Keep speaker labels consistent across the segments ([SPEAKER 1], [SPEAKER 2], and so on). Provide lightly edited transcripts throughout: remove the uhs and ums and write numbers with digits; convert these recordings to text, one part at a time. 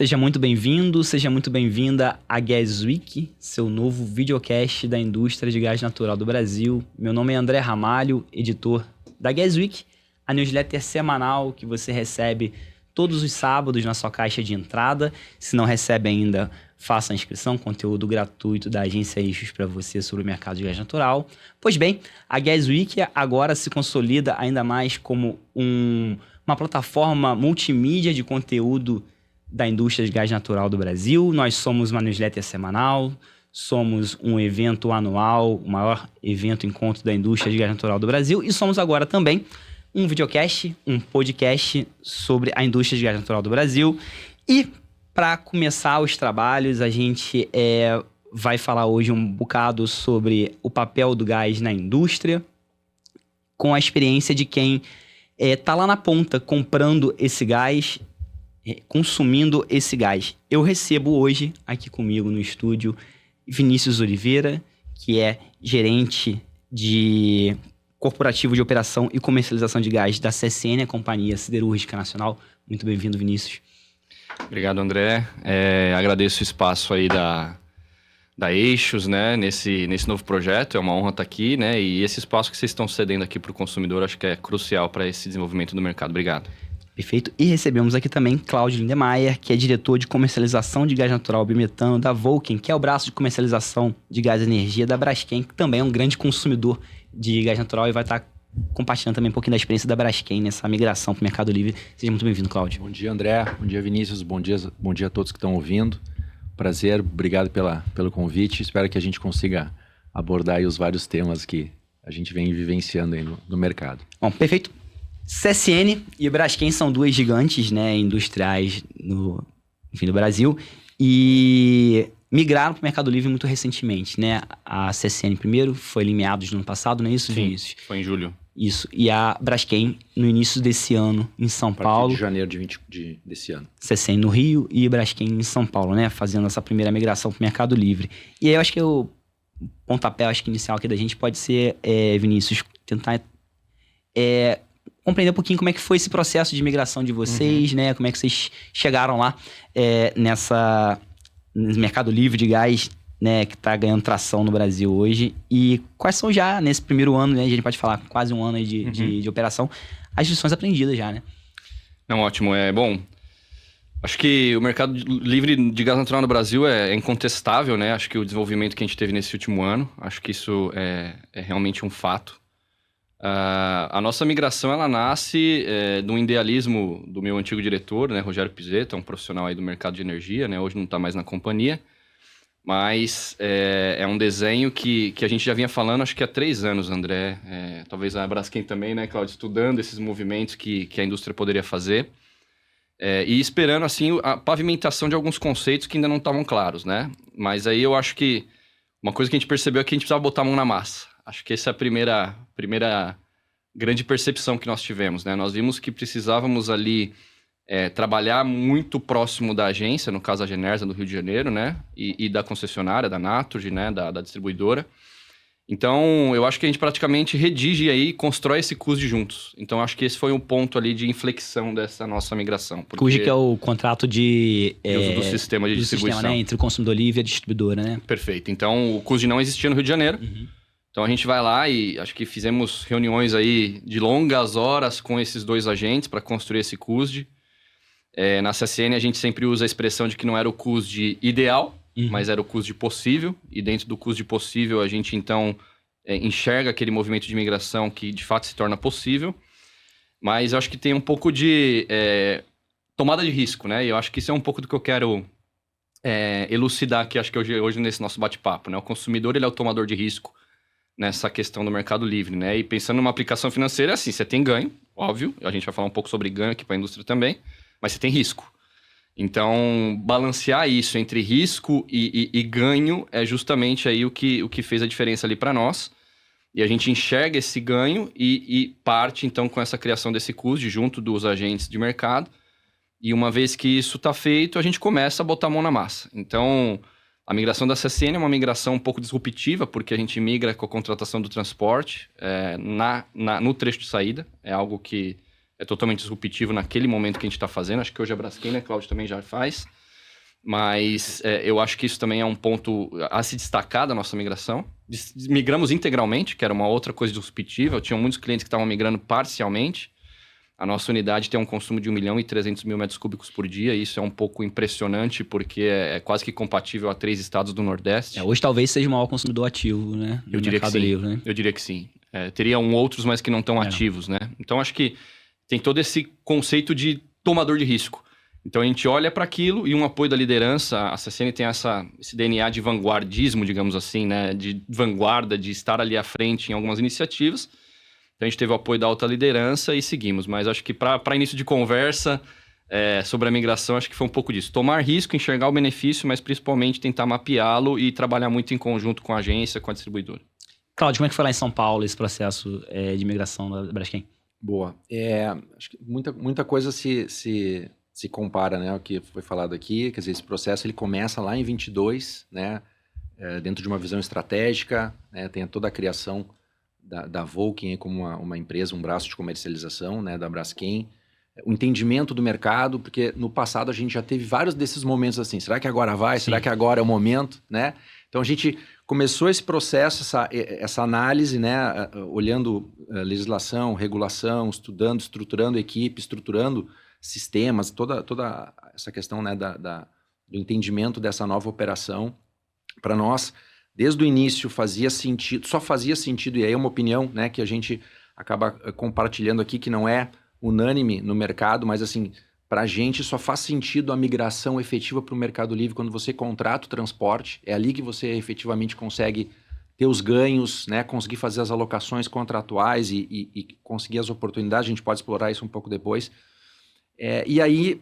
[SPEAKER 1] Seja muito bem-vindo, seja muito bem-vinda a Gas Week, seu novo videocast da indústria de gás natural do Brasil. Meu nome é André Ramalho, editor da Gas Week, a newsletter semanal que você recebe todos os sábados na sua caixa de entrada. Se não recebe ainda, faça a inscrição, conteúdo gratuito da agência Eixos para você sobre o mercado de gás natural. Pois bem, a Gas Week agora se consolida ainda mais como uma plataforma multimídia de conteúdo da indústria de gás natural do Brasil. Nós somos uma newsletter semanal, somos um evento anual, o maior evento encontro da indústria de gás natural do Brasil, e somos agora também um videocast, um podcast sobre a indústria de gás natural do Brasil. E para começar os trabalhos, a gente vai falar hoje um bocado sobre o papel do gás na indústria, com a experiência de quem está lá na ponta comprando esse gás, consumindo esse gás. Eu recebo hoje aqui comigo no estúdio Vinícius Oliveira, que é gerente de corporativo de operação e comercialização de gás da CSN, a Companhia Siderúrgica Nacional. Muito bem-vindo, Vinícius.
[SPEAKER 2] Obrigado, André. Agradeço o espaço aí da Eixos, né, nesse novo projeto. É uma honra estar aqui, né? E esse espaço que vocês estão cedendo aqui para o consumidor, acho que é crucial para esse desenvolvimento do mercado. Obrigado.
[SPEAKER 1] Perfeito. E recebemos aqui também Cláudio Lindemeyer, que é diretor de comercialização de gás natural bimetano da Vulcain, que é o braço de comercialização de gás e energia da Braskem, que também é um grande consumidor de gás natural e vai estar compartilhando também um pouquinho da experiência da Braskem nessa migração para o Mercado Livre. Seja muito bem-vindo, Cláudio.
[SPEAKER 3] Bom dia, André. Bom dia, Vinícius. Bom dia a todos que estão ouvindo. Prazer, obrigado pelo convite. Espero que a gente consiga abordar aí os vários temas que a gente vem vivenciando aí no mercado.
[SPEAKER 1] Bom, perfeito. CSN e Braskem são duas gigantes, né, industriais no Brasil, e migraram para o Mercado Livre muito recentemente, né? A CSN primeiro foi ali em meados do ano passado, não é isso, Vinícius?
[SPEAKER 2] Sim, foi em julho.
[SPEAKER 1] Isso, e a Braskem no início desse ano em São Paulo.
[SPEAKER 3] A partir de janeiro desse ano.
[SPEAKER 1] CSN no Rio e Braskem em São Paulo, né? Fazendo essa primeira migração para o Mercado Livre. E aí eu acho que o pontapé inicial aqui da gente pode ser, Vinícius, tentar compreender um pouquinho como é que foi esse processo de migração de vocês, né? Como é que vocês chegaram lá nesse Mercado Livre de gás, né, que está ganhando tração no Brasil hoje. E quais são já, nesse primeiro ano, né, a gente pode falar quase um ano aí de operação, as lições aprendidas já, né?
[SPEAKER 2] Não, ótimo. Bom, acho que o Mercado Livre de gás natural no Brasil é incontestável, né? Acho que o desenvolvimento que a gente teve nesse último ano, acho que isso é realmente um fato. A nossa migração, ela nasce de um idealismo do meu antigo diretor, né, Rogério Pizzetto, um profissional aí do mercado de energia, né, hoje não está mais na companhia, mas é um desenho que a gente já vinha falando, acho que há 3 anos, André, talvez a Braskem também, né, Cláudio, estudando esses movimentos que a indústria poderia fazer, e esperando, assim, a pavimentação de alguns conceitos que ainda não estavam claros, né, mas aí eu acho que uma coisa que a gente percebeu é que a gente precisava botar a mão na massa. Acho que essa é a primeira grande percepção que nós tivemos, né? Nós vimos que precisávamos ali trabalhar muito próximo da agência, no caso a Genersa do Rio de Janeiro, né? E da concessionária, da Naturgy, né? Da distribuidora. Então, eu acho que a gente praticamente redige aí e constrói esse CUSD juntos. Então, acho que esse foi um ponto ali de inflexão dessa nossa migração.
[SPEAKER 1] CUSD que é o contrato de
[SPEAKER 2] uso do sistema de distribuição.
[SPEAKER 1] Sistema, né? Entre o consumidor livre e a distribuidora, né?
[SPEAKER 2] Perfeito. Então, o CUSD não existia no Rio de Janeiro. Então, a gente vai lá e acho que fizemos reuniões aí de longas horas com esses 2 agentes para construir esse CUSD. Na CSN, a gente sempre usa a expressão de que não era o CUSD ideal, mas era o CUSD possível. E dentro do CUSD possível, a gente, então, enxerga aquele movimento de migração que, de fato, se torna possível. Mas eu acho que tem um pouco de tomada de risco, né? E eu acho que isso é um pouco do que eu quero elucidar aqui, acho que hoje nesse nosso bate-papo, né? O consumidor, ele é o tomador de risco nessa questão do Mercado Livre, né? E pensando numa aplicação financeira, assim, você tem ganho, óbvio, a gente vai falar um pouco sobre ganho aqui para a indústria também, mas você tem risco. Então, balancear isso entre risco e ganho é justamente aí o que fez a diferença ali para nós. E a gente enxerga esse ganho e parte, então, com essa criação desse CUSD junto dos agentes de mercado. E uma vez que isso está feito, a gente começa a botar a mão na massa. Então, a migração da CSN é uma migração um pouco disruptiva, porque a gente migra com a contratação do transporte no trecho de saída. É algo que é totalmente disruptivo naquele momento que a gente está fazendo. Acho que hoje a Braskem, né, Cláudio, também já faz. Mas eu acho que isso também é um ponto a se destacar da nossa migração. Migramos integralmente, que era uma outra coisa disruptiva. Tinha muitos clientes que estavam migrando parcialmente. A nossa unidade tem um consumo de 1.300.000 metros cúbicos por dia. E isso é um pouco impressionante, porque é quase que compatível a 3 estados do Nordeste.
[SPEAKER 1] Hoje talvez seja o maior consumidor ativo, né?
[SPEAKER 2] Eu diria que sim.
[SPEAKER 1] Livre, né?
[SPEAKER 2] Eu diria que sim. Teriam outros, mas que não estão ativos, né? Então, acho que tem todo esse conceito de tomador de risco. Então, a gente olha para aquilo e um apoio da liderança. A CSN tem esse DNA de vanguardismo, digamos assim, né? De vanguarda, de estar ali à frente em algumas iniciativas. Então, a gente teve o apoio da alta liderança e seguimos. Mas acho que para início de conversa sobre a migração, acho que foi um pouco disso. Tomar risco, enxergar o benefício, mas principalmente tentar mapeá-lo e trabalhar muito em conjunto com a agência, com a distribuidora.
[SPEAKER 1] Cláudio, como é que foi lá em São Paulo esse processo de migração da Braskem?
[SPEAKER 3] Boa. Acho que muita coisa se compara, né, ao que foi falado aqui. Quer dizer, esse processo ele começa lá em 22, né, dentro de uma visão estratégica, né, tem toda a criação da Vulcan como uma empresa, um braço de comercialização, né, da Braskem, o entendimento do mercado, porque no passado a gente já teve vários desses momentos assim, será que agora vai? Sim. Será que agora é o momento? Né? Então a gente começou esse processo, essa análise, né, olhando legislação, regulação, estudando, estruturando equipe, estruturando sistemas, toda essa questão, né, do entendimento dessa nova operação. Para nós, desde o início só fazia sentido, e aí é uma opinião, né, que a gente acaba compartilhando aqui, que não é unânime no mercado, mas assim, para a gente só faz sentido a migração efetiva para o Mercado Livre quando você contrata o transporte, é ali que você efetivamente consegue ter os ganhos, né, conseguir fazer as alocações contratuais e conseguir as oportunidades, a gente pode explorar isso um pouco depois. E aí,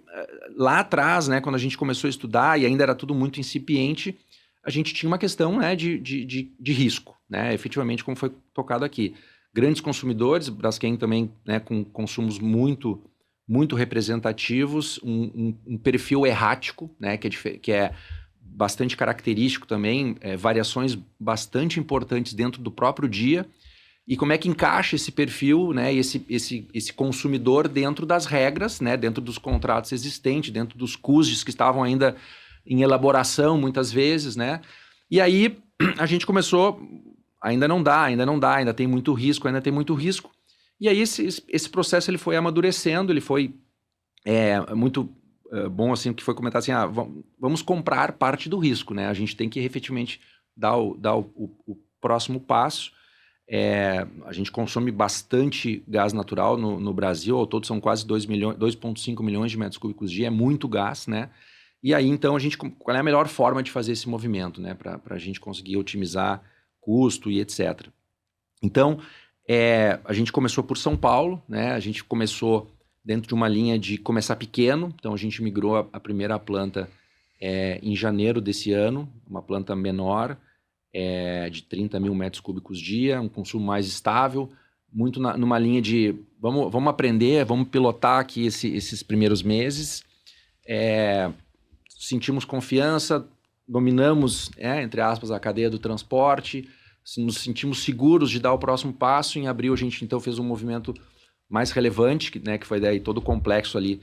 [SPEAKER 3] lá atrás, né, quando a gente começou a estudar e ainda era tudo muito incipiente, a gente tinha uma questão, né, de risco, né, efetivamente como foi tocado aqui. Grandes consumidores, Braskem também, né, com consumos muito representativos, um perfil errático, né, que é bastante característico também, variações bastante importantes dentro do próprio dia. E como é que encaixa esse perfil, né, esse consumidor dentro das regras, né, dentro dos contratos existentes, dentro dos custos que estavam ainda em elaboração muitas vezes, né? E aí a gente começou, ainda tem muito risco. E aí esse processo ele foi amadurecendo, ele foi muito bom, assim, que foi comentado assim, vamos comprar parte do risco, né? A gente tem que efetivamente dar o próximo passo. A gente consome bastante gás natural no Brasil, ao todo são quase 2,5 milhões de metros cúbicos dia, é muito gás, né? E aí, então, qual é a melhor forma de fazer esse movimento, né? Para a gente conseguir otimizar custo e etc. Então, a gente começou por São Paulo, né? A gente começou dentro de uma linha de começar pequeno, então a gente migrou a primeira planta em janeiro desse ano, uma planta menor, de 30 mil metros cúbicos dia, um consumo mais estável, muito numa linha de vamos aprender, vamos pilotar aqui esses primeiros meses, sentimos confiança, dominamos, entre aspas, a cadeia do transporte, nos sentimos seguros de dar o próximo passo. Em abril a gente então fez um movimento mais relevante, né, que foi daí todo o complexo ali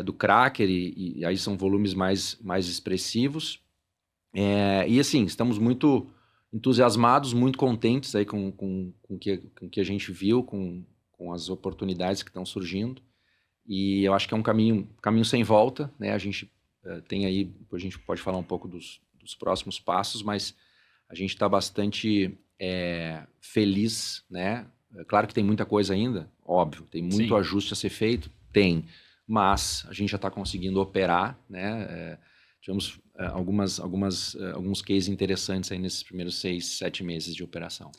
[SPEAKER 3] do cracker, e aí são volumes mais expressivos. E assim, estamos muito entusiasmados, muito contentes aí com o que a gente viu, com as oportunidades que estão surgindo. E eu acho que é um caminho sem volta, né? A gente tem aí, depois a gente pode falar um pouco dos próximos passos, mas a gente está bastante feliz, né? Claro que tem muita coisa ainda, óbvio, tem muito Sim. ajuste a ser feito, mas a gente já está conseguindo operar, né? Tivemos alguns cases interessantes aí nesses primeiros 6, 7 meses de operação.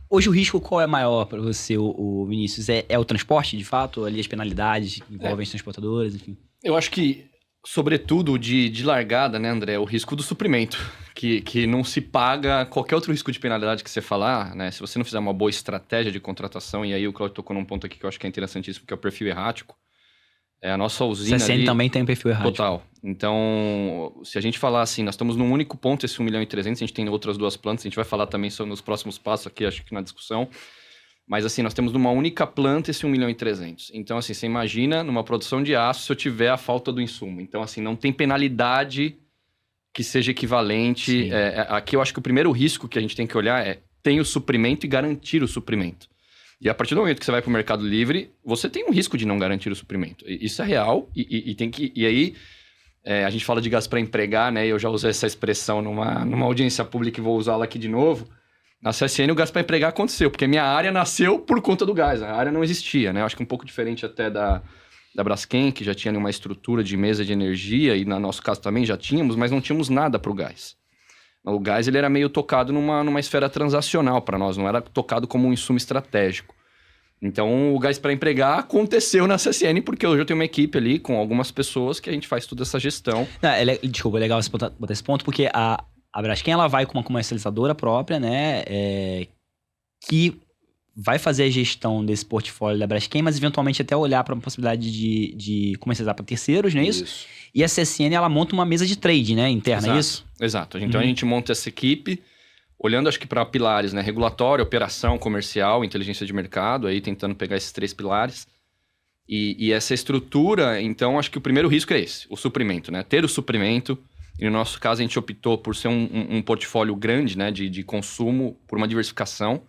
[SPEAKER 1] Hoje o risco qual é maior para você, o Vinícius? É o transporte, de fato? Ali as penalidades que envolvem os transportadores, enfim?
[SPEAKER 2] Eu acho que, sobretudo de largada, né, André, o risco do suprimento, que não se paga qualquer outro risco de penalidade que você falar, né? Se você não fizer uma boa estratégia de contratação, e aí o Cláudio tocou num ponto aqui que eu acho que é interessantíssimo, que é o perfil errático. A nossa usina
[SPEAKER 1] CSN ali, também tem um perfil errático.
[SPEAKER 2] Total. Então, se a gente falar assim, nós estamos num único ponto, esse 1.300.000, a gente tem outras 2 plantas, a gente vai falar também sobre nos próximos passos aqui, acho que na discussão. Mas assim, nós temos numa única planta esse 1.300.000. Então, assim, você imagina numa produção de aço se eu tiver a falta do insumo. Então, assim, não tem penalidade que seja equivalente.
[SPEAKER 1] Sim.
[SPEAKER 2] Aqui eu acho que o primeiro risco que a gente tem que olhar é tem o suprimento e garantir o suprimento. E a partir do momento que você vai para o Mercado Livre, você tem um risco de não garantir o suprimento. Isso é real e aí a gente fala de gás para empregar, né? Eu já usei essa expressão numa audiência pública e vou usá-la aqui de novo. Na CSN o gás para empregar aconteceu, porque minha área nasceu por conta do gás, a área não existia, né? Eu acho que um pouco diferente até da Braskem, que já tinha uma estrutura de mesa de energia, e no nosso caso também já tínhamos, mas não tínhamos nada para o gás. O gás ele era meio tocado numa esfera transacional para nós, não era tocado como um insumo estratégico. Então, o gás para empregar aconteceu na CSN, porque hoje eu tenho uma equipe ali com algumas pessoas que a gente faz toda essa gestão.
[SPEAKER 1] Desculpa, é legal você botar esse ponto, porque a Braskem, ela vai com uma comercializadora própria, né, que vai fazer a gestão desse portfólio da Braskem, mas eventualmente até olhar para uma possibilidade de comercializar para terceiros, não é isso? E a CSN, ela monta uma mesa de trade, né, interna,
[SPEAKER 2] Exato,
[SPEAKER 1] é isso?
[SPEAKER 2] Exato. Então, a gente monta essa equipe, olhando acho que para pilares, né, regulatório, operação, comercial, inteligência de mercado, aí tentando pegar esses 3 pilares. E essa estrutura, então, acho que o primeiro risco é esse, o suprimento, né, ter o suprimento. E no nosso caso, a gente optou por ser um portfólio grande, né, de consumo, por uma diversificação.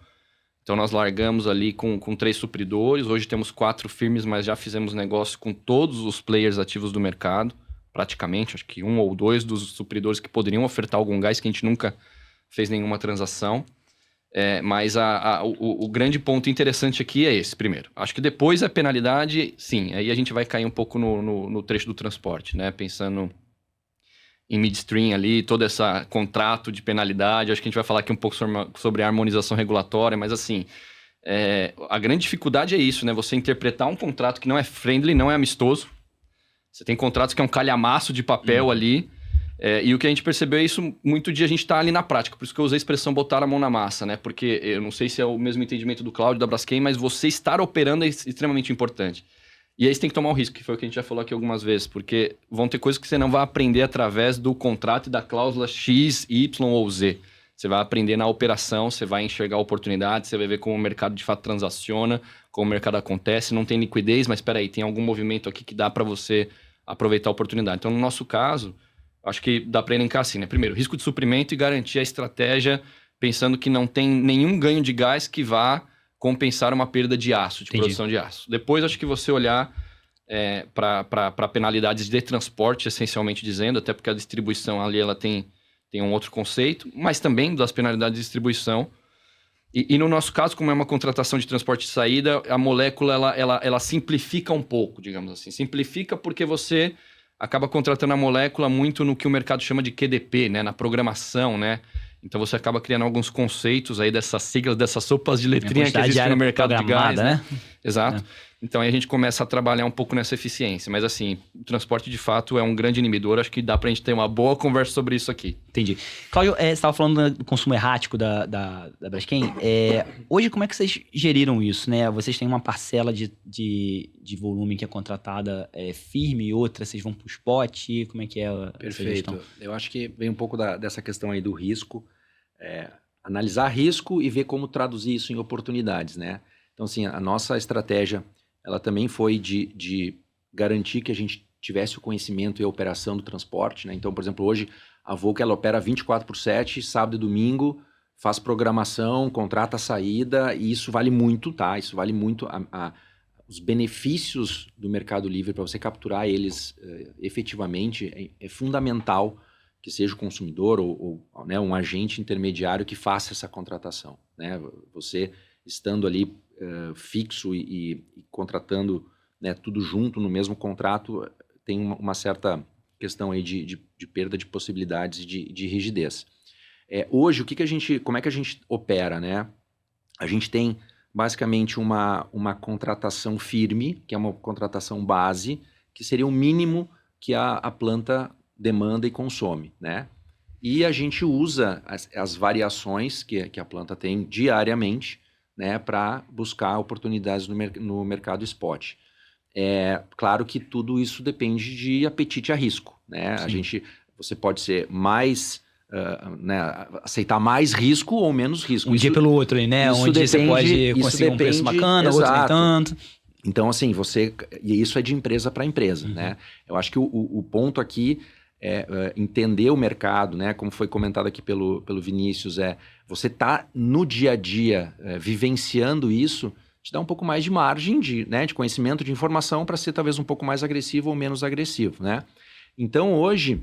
[SPEAKER 2] Então, nós largamos ali com 3 supridores. Hoje temos 4 firmes, mas já fizemos negócio com todos os players ativos do mercado, praticamente. Acho que 1 ou 2 dos supridores que poderiam ofertar algum gás, que a gente nunca fez nenhuma transação. Mas o grande ponto interessante aqui é esse, primeiro. Acho que depois a penalidade, sim, aí a gente vai cair um pouco no trecho do transporte, né? Pensando em midstream ali, todo esse contrato de penalidade. Acho que a gente vai falar aqui um pouco sobre a harmonização regulatória, mas assim, a grande dificuldade é isso, né? Você interpretar um contrato que não é friendly, não é amistoso. Você tem contratos que é um calhamaço de papel ali, e o que a gente percebeu é isso muito de a gente estar ali na prática. Por isso que eu usei a expressão botar a mão na massa, né? Porque eu não sei se é o mesmo entendimento do Cláudio, da Braskem, mas você estar operando é extremamente importante. E aí você tem que tomar o risco, que foi o que a gente já falou aqui algumas vezes, porque vão ter coisas que você não vai aprender através do contrato e da cláusula X, Y ou Z. Você vai aprender na operação, você vai enxergar oportunidades, você vai ver como o mercado de fato transaciona, como o mercado acontece, não tem liquidez, mas espera aí, tem algum movimento aqui que dá para você aproveitar a oportunidade. Então, no nosso caso, acho que dá para elencar assim, né? Primeiro, risco de suprimento e garantir a estratégia pensando que não tem nenhum ganho de gás que vá compensar uma perda de aço, de produção de aço. Depois, acho que você olhar para penalidades de transporte, essencialmente dizendo, até porque a distribuição ali ela tem um outro conceito, mas também das penalidades de distribuição. E no nosso caso, como é uma contratação de transporte de saída, a molécula ela simplifica um pouco, digamos assim. Simplifica porque você acaba contratando a molécula muito no que o mercado chama de QDP, né? Na programação, né? Então você acaba criando alguns conceitos aí dessas siglas, dessas sopas de letrinha que existem no mercado de gás, né? Exato. Então aí a gente começa a trabalhar um pouco nessa eficiência. Mas assim, o transporte de fato é um grande inibidor. Acho que dá pra gente ter uma boa conversa sobre isso aqui.
[SPEAKER 1] Entendi. Cláudio, você estava falando do consumo errático da Braskem. Hoje, como é que vocês geriram isso, né? Vocês têm uma parcela de volume que é contratada firme e outra vocês vão pro spot? Como é que é a
[SPEAKER 3] Perfeito. Eu acho que vem um pouco dessa questão aí do risco. Analisar risco e ver como traduzir isso em oportunidades, né? Então, assim, a nossa estratégia, ela também foi de garantir que a gente tivesse o conhecimento e a operação do transporte, né? Então, por exemplo, hoje a Volca, ela opera 24/7, sábado e domingo, faz programação, contrata a saída, e isso vale muito, tá? Isso vale muito os benefícios do Mercado Livre para você capturar eles efetivamente. É fundamental que seja o consumidor ou né, um agente intermediário que faça essa contratação, né? Você estando ali fixo e contratando, né, tudo junto no mesmo contrato, tem uma certa questão aí de perda de possibilidades e de rigidez. Hoje, como é que a gente opera, né? A gente tem basicamente uma contratação firme, que é uma contratação base, que seria o mínimo que a planta demanda e consome, né? E a gente usa as variações que a planta tem diariamente, né, para buscar oportunidades no mercado spot. Claro que tudo isso depende de apetite a risco, né? Você pode ser mais, né, aceitar mais risco ou menos risco.
[SPEAKER 1] Dia pelo outro aí, né? Um dia você pode conseguir um preço bacana, outro nem tanto.
[SPEAKER 3] Então, assim, e isso é de empresa para empresa, né? Eu acho que o ponto aqui entender o mercado, né? Como foi comentado aqui pelo Vinícius, você tá no dia a dia vivenciando isso, te dá um pouco mais de margem de conhecimento, de informação para ser talvez um pouco mais agressivo ou menos agressivo, né? Então hoje,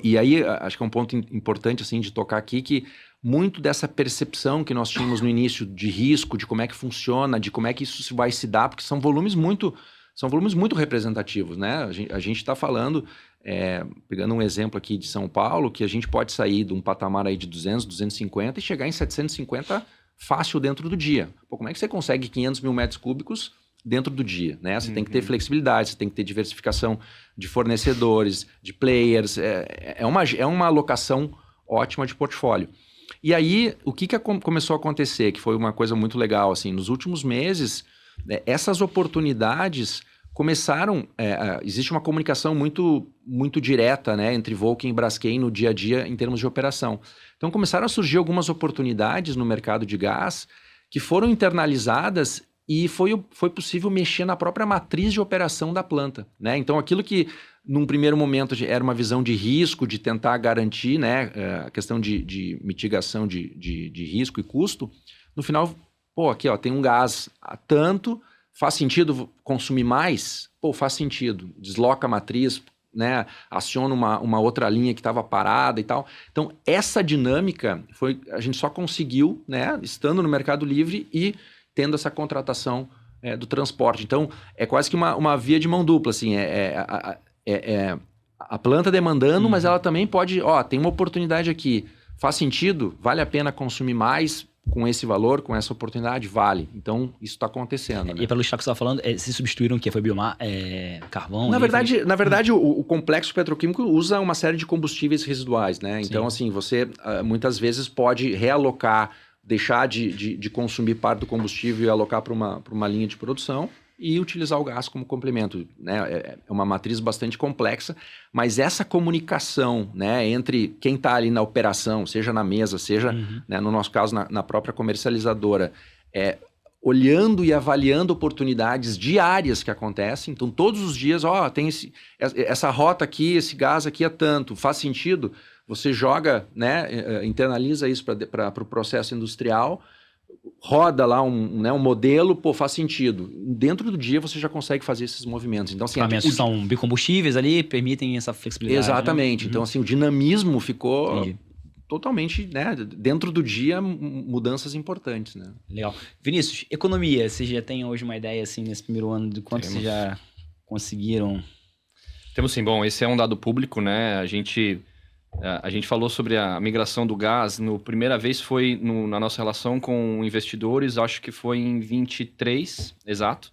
[SPEAKER 3] e aí acho que é um ponto importante assim, de tocar aqui, que muito dessa percepção que nós tínhamos no início de risco, de como é que funciona, de como é que isso vai se dar, porque são volumes muito representativos, né? A gente está falando, pegando um exemplo aqui de São Paulo, que a gente pode sair de um patamar aí de 200, 250 e chegar em 750 fácil dentro do dia. Pô, como é que você consegue 500 mil metros cúbicos dentro do dia, né? Você tem que ter flexibilidade, você tem que ter diversificação de fornecedores, de players, é uma alocação ótima de portfólio. E aí, o que começou a acontecer, que foi uma coisa muito legal, assim, nos últimos meses, essas oportunidades começaram, existe uma comunicação muito, muito direta, né, entre Vulcain e Braskem no dia a dia em termos de operação. Então começaram a surgir algumas oportunidades no mercado de gás que foram internalizadas e foi possível mexer na própria matriz de operação da planta, né? Então aquilo que num primeiro momento era uma visão de risco, de tentar garantir, né, a questão de mitigação de risco e custo, no final, aqui ó, tem um gás a tanto, faz sentido consumir mais? Faz sentido. Desloca a matriz, né? Aciona uma outra linha que estava parada e tal. Então, essa dinâmica a gente só conseguiu, né, estando no Mercado Livre e tendo essa contratação do transporte. Então, é quase que uma via de mão dupla, assim, a planta demandando, mas ela também pode, tem uma oportunidade aqui, faz sentido? Vale a pena consumir mais com esse valor, com essa oportunidade? Vale. Então, isso está acontecendo. Né?
[SPEAKER 1] E pelo estado que você estava falando, se substituíram o quê? Foi biomar, carvão?
[SPEAKER 3] Na verdade, o complexo petroquímico usa uma série de combustíveis residuais, né? Então, assim, você muitas vezes pode realocar, deixar de consumir parte do combustível e alocar para uma linha de produção e utilizar o gás como complemento, né? É uma matriz bastante complexa, mas essa comunicação, né, entre quem está ali na operação, seja na mesa, seja, né, no nosso caso, na própria comercializadora, olhando e avaliando oportunidades diárias que acontecem. Então, todos os dias, tem essa rota aqui, esse gás aqui é tanto, faz sentido? Você joga, né, internaliza isso para o processo industrial, roda lá um modelo, faz sentido. Dentro do dia você já consegue fazer esses movimentos. Então, assim,
[SPEAKER 1] são biocombustíveis ali, permitem essa flexibilidade.
[SPEAKER 3] Exatamente. Né? Então, assim, o dinamismo ficou totalmente, né, dentro do dia, mudanças importantes, né?
[SPEAKER 1] Legal. Vinícius, economia, vocês já têm hoje uma ideia, assim, nesse primeiro ano, de quanto vocês já conseguiram?
[SPEAKER 2] Temos sim. Bom, esse é um dado público, né? A gente falou sobre a migração do gás. Primeira vez foi na nossa relação com investidores, acho que foi em 23, exato.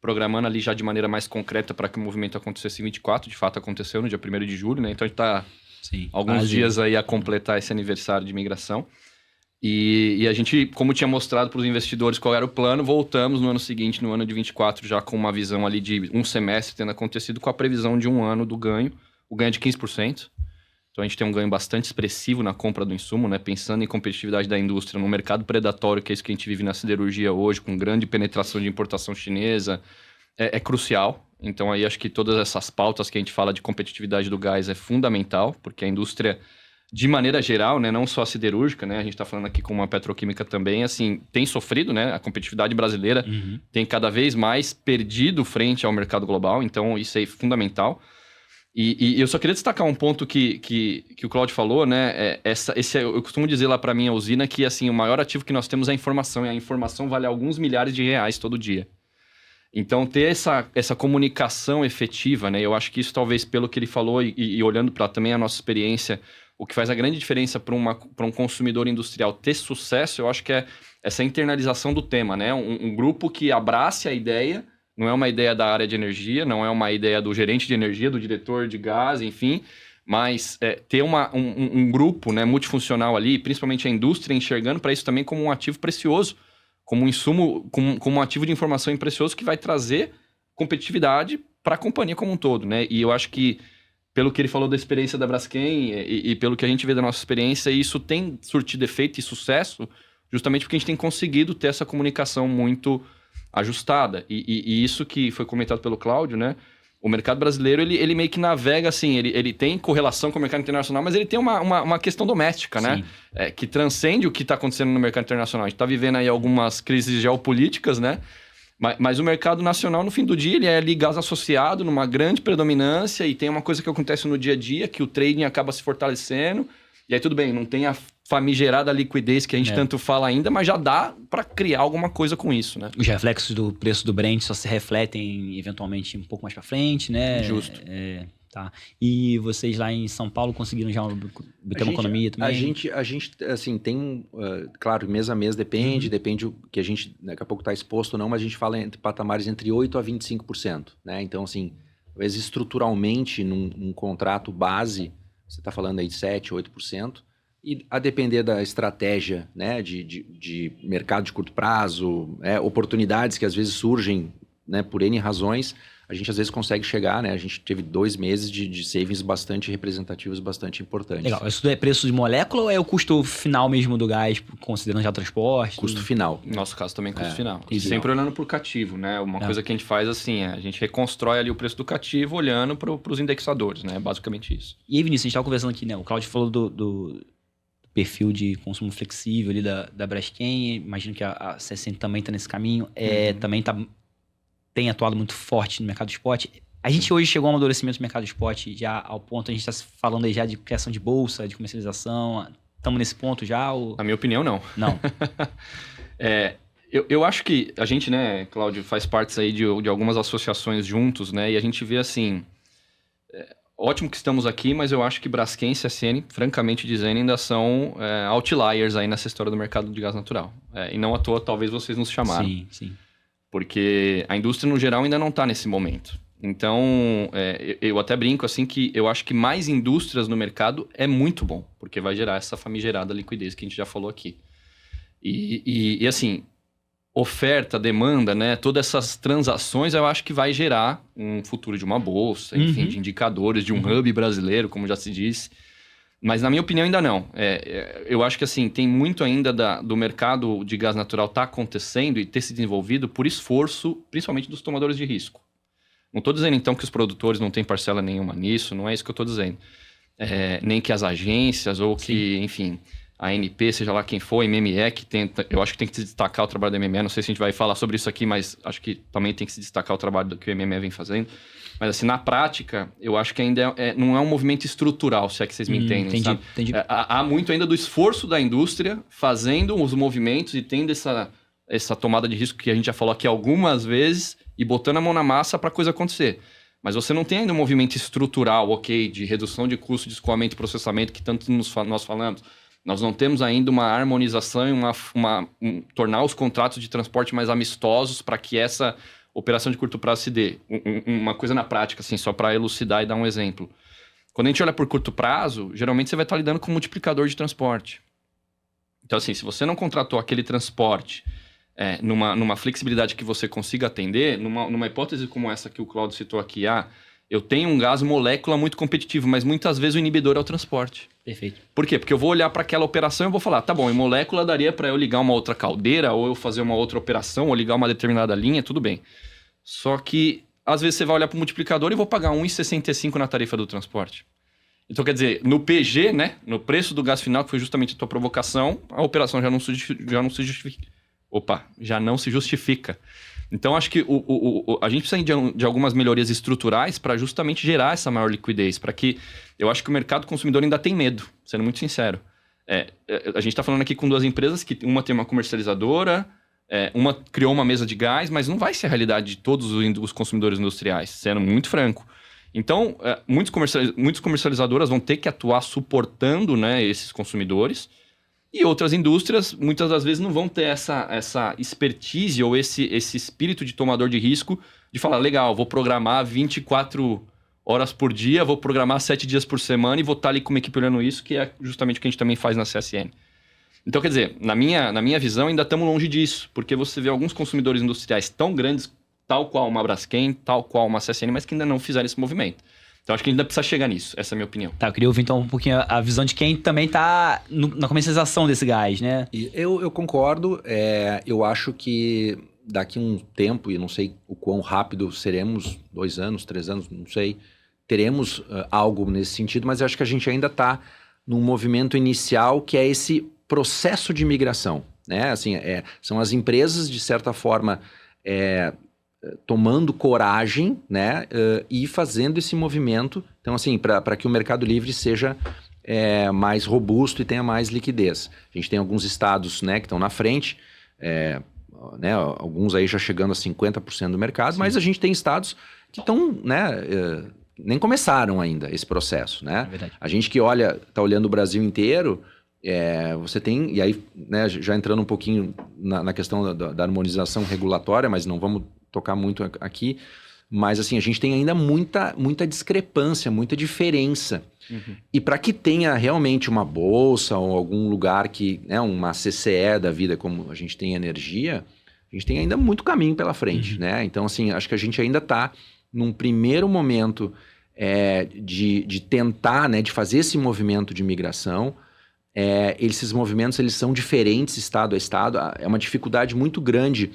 [SPEAKER 2] Programando ali já de maneira mais concreta para que o movimento acontecesse em 24. De fato, aconteceu no dia 1º de julho, né? Então, a gente está alguns dias aí a completar esse aniversário de migração. E a gente, como tinha mostrado para os investidores qual era o plano, voltamos no ano seguinte, no ano de 24, já com uma visão ali de um semestre tendo acontecido, com a previsão de um ano do ganho, o ganho é de 15%. Então, a gente tem um ganho bastante expressivo na compra do insumo, né? Pensando em competitividade da indústria, no mercado predatório, que é isso que a gente vive na siderurgia hoje, com grande penetração de importação chinesa, é crucial. Então, aí acho que todas essas pautas que a gente fala de competitividade do gás é fundamental, porque a indústria, de maneira geral, né? Não só a siderúrgica, né? A gente está falando aqui com uma petroquímica também, assim, tem sofrido, né? A competitividade brasileira tem cada vez mais perdido frente ao mercado global, então isso é fundamental. E eu só queria destacar um ponto que o Cláudio falou, né? Eu costumo dizer lá para minha usina que, assim, o maior ativo que nós temos é a informação, e a informação vale alguns milhares de reais todo dia. Então, ter essa comunicação efetiva, né? Eu acho que isso, talvez, pelo que ele falou e olhando para também a nossa experiência, o que faz a grande diferença para um consumidor industrial ter sucesso, eu acho que é essa internalização do tema, né? Um grupo que abrace a ideia. Não é uma ideia da área de energia, não é uma ideia do gerente de energia, do diretor de gás, enfim, mas ter um grupo, né, multifuncional ali, principalmente a indústria, enxergando para isso também como um ativo precioso, como um insumo, como um ativo de informação precioso que vai trazer competitividade para a companhia como um todo, né? E eu acho que, pelo que ele falou da experiência da Braskem e pelo que a gente vê da nossa experiência, isso tem surtido efeito e sucesso justamente porque a gente tem conseguido ter essa comunicação muito ajustada. E isso que foi comentado pelo Cláudio, né? O mercado brasileiro, ele meio que navega assim, ele tem correlação com o mercado internacional, mas ele tem uma questão doméstica, né? Que transcende o que está acontecendo no mercado internacional. A gente está vivendo aí algumas crises geopolíticas, né? Mas o mercado nacional, no fim do dia, ele é ali gás associado numa grande predominância e tem uma coisa que acontece no dia a dia, que o trading acaba se fortalecendo. E aí tudo bem, não tem a famigerada liquidez que a gente tanto fala ainda, mas já dá para criar alguma coisa com isso, né?
[SPEAKER 1] Os reflexos do preço do Brent só se refletem eventualmente um pouco mais para frente, né?
[SPEAKER 2] Justo.
[SPEAKER 1] Tá. E vocês lá em São Paulo conseguiram já obter uma economia também?
[SPEAKER 3] A gente assim, tem... claro, mês a mês depende o que a gente daqui a pouco está exposto ou não, mas a gente fala entre patamares entre 8% a 25%. Né? Então, assim, talvez estruturalmente, num contrato base, você está falando aí de 7%, 8%. E a depender da estratégia, né, de mercado de curto prazo, oportunidades que às vezes surgem, né, por N razões, a gente às vezes consegue chegar, né? A gente teve 2 meses de savings bastante representativos, bastante importantes.
[SPEAKER 1] Legal. Isso é preço de molécula ou é o custo final mesmo do gás, considerando já o transporte?
[SPEAKER 3] Custo final.
[SPEAKER 2] No nosso caso também custo final. E sempre olhando para o cativo, né? Uma coisa que a gente faz assim, a gente reconstrói ali o preço do cativo olhando para os indexadores, né? Basicamente isso.
[SPEAKER 1] E aí, Vinícius, a gente estava conversando aqui, né? O Claudio falou do perfil de consumo flexível ali da Braskem. Imagino que a CSN também está nesse caminho. Também tem atuado muito forte no mercado de spot. A gente hoje chegou ao amadurecimento do mercado de spot já ao ponto, a gente está falando aí já de criação de bolsa, de comercialização. Estamos nesse ponto já? Ou...
[SPEAKER 2] Na minha opinião, não.
[SPEAKER 1] Não.
[SPEAKER 2] Eu acho que a gente, né, Cláudio, faz parte aí de algumas associações juntos, né? E a gente vê assim... ótimo que estamos aqui, mas eu acho que Braskem e CSN, francamente dizendo, ainda são outliers aí nessa história do mercado de gás natural. E não à toa, talvez vocês nos chamaram.
[SPEAKER 1] Sim.
[SPEAKER 2] Porque a indústria, no geral, ainda não está nesse momento. Então, eu até brinco assim que eu acho que mais indústrias no mercado é muito bom, porque vai gerar essa famigerada liquidez que a gente já falou aqui. E assim, oferta, demanda, né? Todas essas transações eu acho que vai gerar um futuro de uma bolsa, enfim, de indicadores, de um hub brasileiro, como já se disse. Mas na minha opinião ainda não. Eu acho que assim, tem muito ainda do mercado de gás natural estar acontecendo e ter se desenvolvido por esforço, principalmente dos tomadores de risco. Não estou dizendo então que os produtores não têm parcela nenhuma nisso, não é isso que eu estou dizendo. Nem que as agências ou que, enfim, a ANP, seja lá quem for, a MME, que tenta... Eu acho que tem que se destacar o trabalho da MME, não sei se a gente vai falar sobre isso aqui, mas acho que também tem que se destacar o trabalho que o MME vem fazendo. Mas assim, na prática, eu acho que ainda não é um movimento estrutural, se é que vocês me entendem, sabe?
[SPEAKER 1] Entendi.
[SPEAKER 2] Há muito ainda do esforço da indústria fazendo os movimentos e tendo essa tomada de risco que a gente já falou aqui algumas vezes e botando a mão na massa para a coisa acontecer. Mas você não tem ainda um movimento estrutural, de redução de custo de escoamento e processamento que tanto nós falamos. Nós não temos ainda uma harmonização e tornar os contratos de transporte mais amistosos para que essa operação de curto prazo se dê. Uma coisa na prática, assim, só para elucidar e dar um exemplo. Quando a gente olha por curto prazo, geralmente você vai estar lidando com um multiplicador de transporte. Então, assim, se você não contratou aquele transporte numa flexibilidade que você consiga atender, numa hipótese como essa que o Claudio citou aqui, eu tenho um gás molécula muito competitivo, mas muitas vezes o inibidor é o transporte.
[SPEAKER 1] Perfeito.
[SPEAKER 2] Por quê? Porque eu vou olhar para aquela operação e vou falar, tá bom, em molécula daria para eu ligar uma outra caldeira, ou eu fazer uma outra operação, ou ligar uma determinada linha, tudo bem. Só que, às vezes, você vai olhar para o multiplicador e vou pagar 1,65 na tarifa do transporte. Então, quer dizer, no PG, né, no preço do gás final, que foi justamente a tua provocação, a operação já não se justifica. Já não se justifica. Então, acho que a gente precisa de algumas melhorias estruturais para justamente gerar essa maior liquidez, para que... Eu acho que o mercado consumidor ainda tem medo, sendo muito sincero. A gente está falando aqui com 2 empresas, que uma tem uma comercializadora, uma criou uma mesa de gás, mas não vai ser a realidade de todos os consumidores industriais, sendo muito franco. Então, muitas comercializadoras vão ter que atuar suportando, né, esses consumidores. E outras indústrias, muitas das vezes, não vão ter essa expertise ou esse espírito de tomador de risco de falar, legal, vou programar 24 horas por dia, vou programar 7 dias por semana e vou estar ali com uma equipe olhando isso, que é justamente o que a gente também faz na CSN. Então, quer dizer, na minha visão, ainda estamos longe disso, porque você vê alguns consumidores industriais tão grandes, tal qual uma Braskem, tal qual uma CSN, mas que ainda não fizeram esse movimento. Então, acho que a gente ainda precisa chegar nisso. Essa é a minha opinião.
[SPEAKER 1] Tá, eu queria ouvir então um pouquinho a visão de quem também tá na comercialização desse gás, né?
[SPEAKER 3] Eu concordo. Eu acho que daqui um tempo, e não sei o quão rápido seremos, 2 anos, 3 anos, não sei, teremos algo nesse sentido, mas eu acho que a gente ainda está num movimento inicial que é esse processo de migração, né? Assim, são as empresas, de certa forma, tomando coragem, né? E fazendo esse movimento, então assim, para que o Mercado Livre seja mais robusto e tenha mais liquidez. A gente tem alguns estados, né, que estão na frente, né, alguns aí já chegando a 50% do mercado, sim, mas a gente tem estados que estão, né, nem começaram ainda esse processo, né? É verdade. A gente que está olhando o Brasil inteiro, você tem, e aí, né, já entrando um pouquinho na questão da harmonização regulatória, mas não vamos tocar muito aqui, mas assim, a gente tem ainda muita discrepância, muita diferença. Uhum. E para que tenha realmente uma bolsa ou algum lugar que, né, uma CCE da vida, como a gente tem energia, a gente tem ainda muito caminho pela frente, uhum, né? Então, assim, acho que a gente ainda está num primeiro momento de tentar, né, de fazer esse movimento de migração. Esses movimentos, eles são diferentes estado a estado, é uma dificuldade muito grande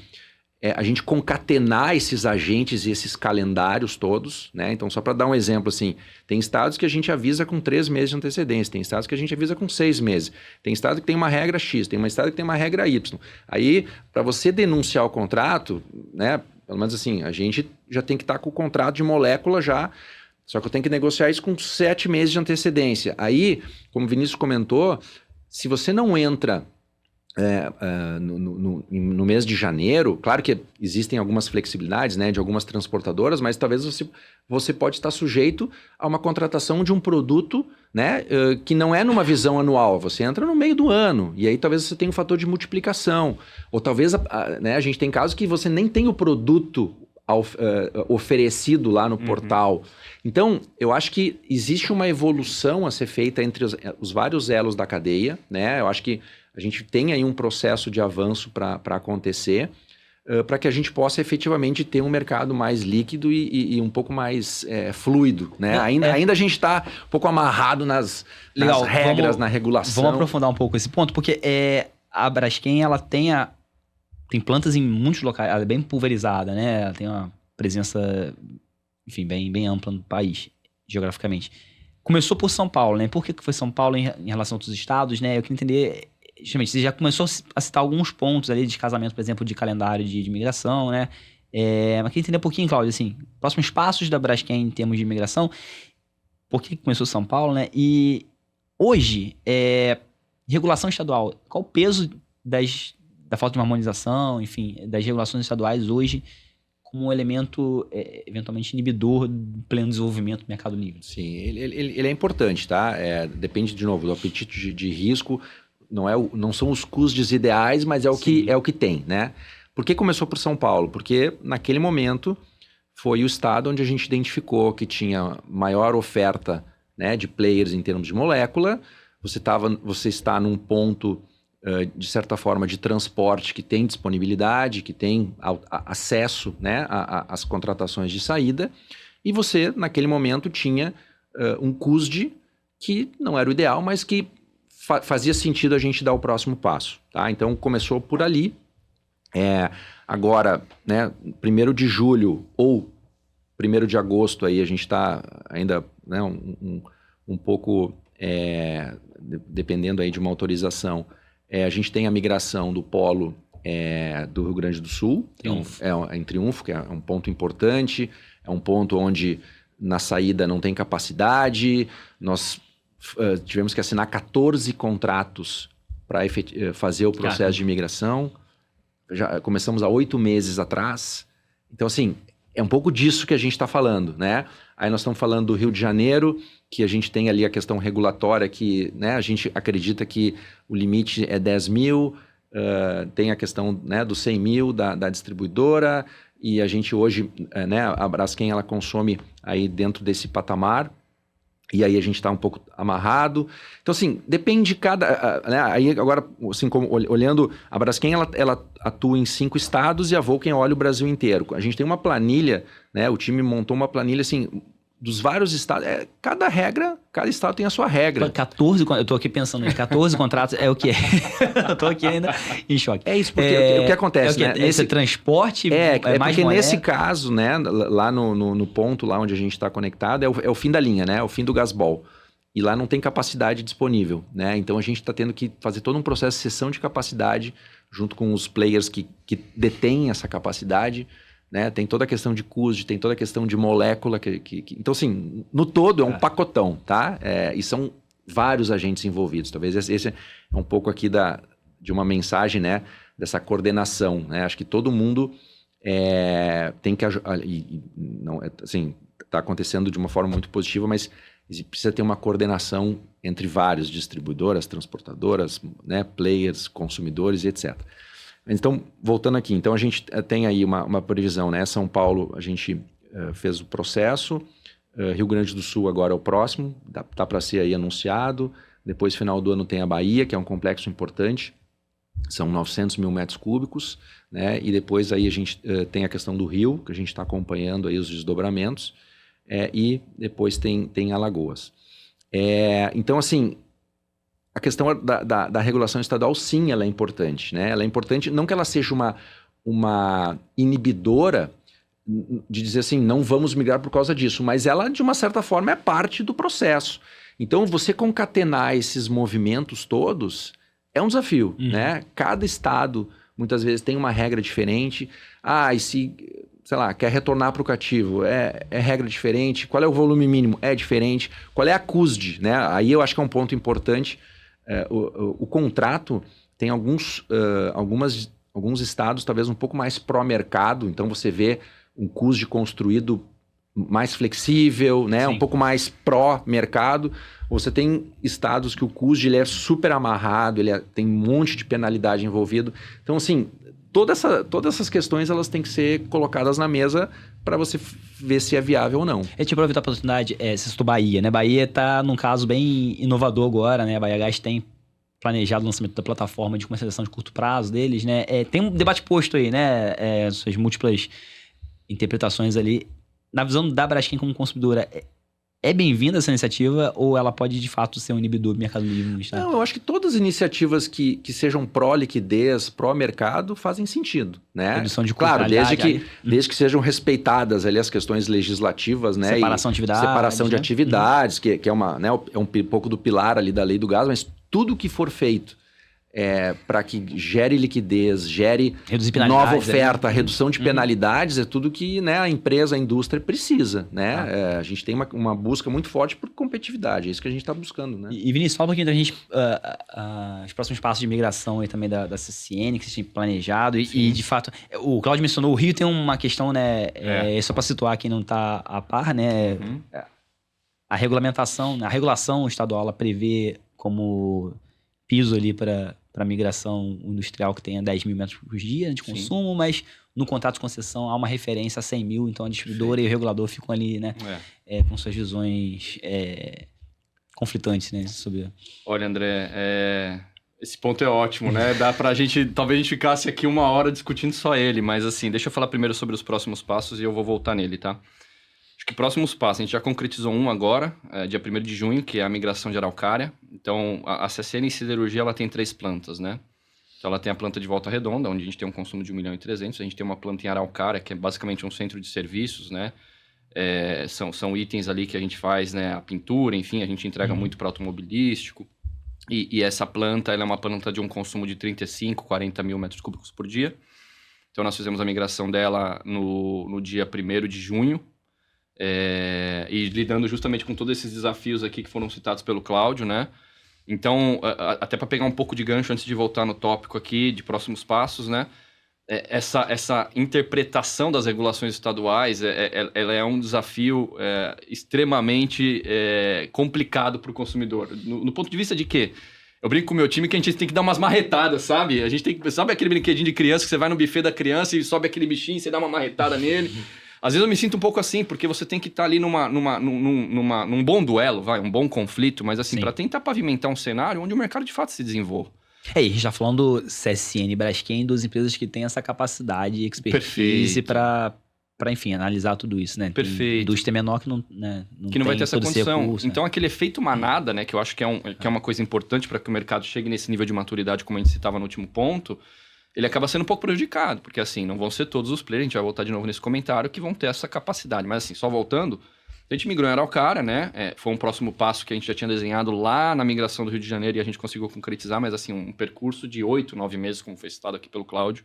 [SPEAKER 3] a gente concatenar esses agentes e esses calendários todos, né? Então, só para dar um exemplo, assim, tem estados que a gente avisa com 3 meses de antecedência, tem estados que a gente avisa com 6 meses, tem estado que tem uma regra X, tem uma estado que tem uma regra Y. Aí, para você denunciar o contrato, né, pelo menos assim, a gente já tem que estar com o contrato de molécula já, só que eu tenho que negociar isso com 7 meses de antecedência. Aí, como o Vinícius comentou, se você não entra no mês de janeiro, claro que existem algumas flexibilidades, né, de algumas transportadoras, mas talvez você pode estar sujeito a uma contratação de um produto, né, que não é numa visão anual, você entra no meio do ano, e aí talvez você tenha um fator de multiplicação, ou talvez né, a gente tem casos que você nem tem o produto oferecido lá no portal. Então, eu acho que existe uma evolução a ser feita entre os vários elos da cadeia, né? Eu acho que a gente tem aí um processo de avanço para acontecer, para que a gente possa efetivamente ter um mercado mais líquido e um pouco mais fluido, né? Ainda a gente está um pouco amarrado nas regras, na regulação.
[SPEAKER 1] Vamos aprofundar um pouco esse ponto, porque a Braskem, ela tem plantas em muitos locais, ela é bem pulverizada, né? Ela tem uma presença, enfim, bem ampla no país, geograficamente. Começou por São Paulo, né? Por que foi São Paulo em relação a outros estados, né? Eu queria entender, justamente, você já começou a citar alguns pontos ali de casamento, por exemplo, de calendário de imigração, né? Mas queria entender um pouquinho, Cláudio, assim, próximos passos da Braskem em termos de imigração, por que começou São Paulo, né? E hoje, regulação estadual, qual o peso da falta de uma harmonização, enfim, das regulações estaduais hoje como um elemento eventualmente inibidor do pleno desenvolvimento do Mercado Livre?
[SPEAKER 3] Sim, ele é importante, tá? Depende, de novo, do apetite de risco, não são os custos ideais, mas é o que tem, né? Por que começou por São Paulo? Porque naquele momento foi o estado onde a gente identificou que tinha maior oferta, né, de players em termos de molécula, você está num ponto de certa forma, de transporte que tem disponibilidade, que tem acesso, né, às contratações de saída, e você, naquele momento, tinha um CUSD que não era o ideal, mas que fazia sentido a gente dar o próximo passo. Tá? Então, começou por ali. Agora, né, 1º de julho ou 1º de agosto, aí a gente está ainda, né, um pouco dependendo aí de uma autorização. A gente tem a migração do polo do Rio Grande do Sul, em Triunfo, que é um ponto importante, é um ponto onde na saída não tem capacidade, nós tivemos que assinar 14 contratos para fazer o processo de imigração, já começamos há 8 meses atrás, então assim, é um pouco disso que a gente está falando, né? Aí nós estamos falando do Rio de Janeiro, que a gente tem ali a questão regulatória que, né, a gente acredita que o limite é 10 mil, tem a questão, né, dos 100 mil da distribuidora, e a gente hoje, né, a Braskem, ela consome aí dentro desse patamar, e aí a gente está um pouco amarrado. Então, assim, depende de cada... né, aí agora, assim, como, olhando, a Braskem, ela atua em 5 estados e a Vulcan olha o Brasil inteiro. A gente tem uma planilha, né, o time montou uma planilha, assim, dos vários estados. Cada regra cada estado tem a sua regra.
[SPEAKER 1] 14, eu tô aqui pensando em 14 contratos, é o que é? Eu tô aqui ainda em choque.
[SPEAKER 3] É isso, porque o que acontece, né?
[SPEAKER 1] Esse transporte
[SPEAKER 3] é
[SPEAKER 1] mais
[SPEAKER 3] porque nesse caso, né, lá no ponto lá onde a gente está conectado, é o fim da linha, né? É o fim do gasbol. E lá não tem capacidade disponível, né? Então a gente está tendo que fazer todo um processo de cessão de capacidade junto com os players que detêm essa capacidade, né? Tem toda a questão de custo, tem toda a questão de molécula. Então, assim, no todo é um pacotão, tá? E são vários agentes envolvidos. Talvez esse é um pouco aqui de uma mensagem, né? Dessa coordenação, né? Acho que todo mundo tem que... Não, assim, está acontecendo de uma forma muito positiva, mas precisa ter uma coordenação entre vários distribuidoras, transportadoras, né? Players, consumidores e etc. Então, voltando aqui, então a gente tem aí uma previsão, né? São Paulo, a gente fez o processo, Rio Grande do Sul agora é o próximo, tá para ser aí anunciado, depois final do ano tem a Bahia, que é um complexo importante, são 900 mil metros cúbicos, né? E depois aí a gente tem a questão do Rio, que a gente está acompanhando aí os desdobramentos, e depois tem Alagoas. Então, assim... A questão da regulação estadual, sim, ela é importante, né? Ela é importante, não que ela seja uma inibidora de dizer assim, não vamos migrar por causa disso, mas ela, de uma certa forma, é parte do processo. Então, você concatenar esses movimentos todos é um desafio, né? Cada estado, muitas vezes, tem uma regra diferente. E se, sei lá, quer retornar para o cativo, é regra diferente. Qual é o volume mínimo? É diferente. Qual é a CUSD, né? Aí eu acho que é um ponto importante. O contrato tem alguns estados talvez um pouco mais pró-mercado, então você vê um custo construído mais flexível, né? Um pouco mais pró-mercado. Você tem estados que o custo ele é super amarrado, tem um monte de penalidade envolvido. Então, assim, todas essas questões elas têm que ser colocadas na mesa para você ver se é viável ou não.
[SPEAKER 1] Te aproveitar a oportunidade, você citou Bahia, né? Bahia está num caso bem inovador agora, né? A Bahia Gás tem planejado o lançamento da plataforma de comercialização de curto prazo deles, né? Tem um debate posto aí, né? Suas múltiplas interpretações ali. Na visão da Braskem como consumidora, é bem-vinda essa iniciativa ou ela pode, de fato, ser um inibidor do mercado livre?
[SPEAKER 3] Não, eu acho que todas as iniciativas que sejam pró-liquidez, pró-mercado, fazem sentido, né?
[SPEAKER 1] Redução de
[SPEAKER 3] claro, desde que sejam respeitadas ali as questões legislativas, né?
[SPEAKER 1] Separação de atividades.
[SPEAKER 3] Separação de atividades, que é um pouco do pilar ali da lei do gás, mas tudo que for feito para que gere liquidez, gere nova oferta, redução de penalidades, é tudo que, né, a empresa, a indústria precisa, né? A gente tem uma busca muito forte por competitividade, é isso que a gente está buscando, né?
[SPEAKER 1] E Vinícius, fala um pouquinho da gente, os próximos passos de migração aí também da CSN, que vocês têm planejado, e de fato, o Claudio mencionou, o Rio tem uma questão, né, só para situar quem não está a par, né, a regulação estadual, ela prevê como piso ali para migração industrial que tenha 10 mil metros por dia de consumo, mas no contrato de concessão há uma referência a 100 mil, então a distribuidora e o regulador ficam ali, né, com suas visões conflitantes, né, sobre...
[SPEAKER 2] Olha, André, esse ponto é ótimo, né, dá pra gente, talvez a gente ficasse aqui 1 hora discutindo só ele, mas assim, deixa eu falar primeiro sobre os próximos passos e eu vou voltar nele, tá? Acho que próximos passos, a gente já concretizou um agora, dia 1º de junho, que é a migração de Araucária. Então, a CSN em siderurgia, ela tem 3 plantas, né? Então, ela tem a planta de Volta Redonda, onde a gente tem um consumo de 1.300.000. A gente tem uma planta em Araucária, que é basicamente um centro de serviços, né? São itens ali que a gente faz, né? A pintura, enfim, a gente entrega muito para automobilístico. E essa planta, ela é uma planta de um consumo de 35, 40 mil metros cúbicos por dia. Então, nós fizemos a migração dela no dia 1º de junho. E lidando justamente com todos esses desafios aqui que foram citados pelo Cláudio, né? Então, até para pegar um pouco de gancho antes de voltar no tópico aqui de próximos passos, né? Essa interpretação das regulações estaduais, ela é um desafio extremamente complicado para o consumidor. No ponto de vista de quê? Eu brinco com o meu time que a gente tem que dar umas marretadas, sabe? A gente sabe aquele brinquedinho de criança que você vai no buffet da criança e sobe aquele bichinho e você dá uma marretada nele? Às vezes eu me sinto um pouco assim, porque você tem que estar ali num bom duelo, um bom conflito, mas assim, para tentar pavimentar um cenário onde o mercado de fato se desenvolva.
[SPEAKER 1] E a gente tá falando CSN e Braskem, 2 empresas que têm essa capacidade e expertise para para, enfim, analisar tudo isso, né?
[SPEAKER 2] Perfeito.
[SPEAKER 1] Tem indústria menor que não, né,
[SPEAKER 2] que não vai
[SPEAKER 1] tem
[SPEAKER 2] ter essa
[SPEAKER 1] todo esse
[SPEAKER 2] condição.
[SPEAKER 1] recurso,
[SPEAKER 2] Então,
[SPEAKER 1] né?
[SPEAKER 2] aquele efeito manada, né, que eu acho que é uma coisa importante para que o mercado chegue nesse nível de maturidade, como a gente citava no último ponto, ele acaba sendo um pouco prejudicado, porque assim, não vão ser todos os players, a gente vai voltar de novo nesse comentário, que vão ter essa capacidade. Mas assim, só voltando, a gente migrou em Araucária, né? Foi um próximo passo que a gente já tinha desenhado lá na migração do Rio de Janeiro e a gente conseguiu concretizar, mas assim, um percurso de 8, 9 meses, como foi citado aqui pelo Cláudio.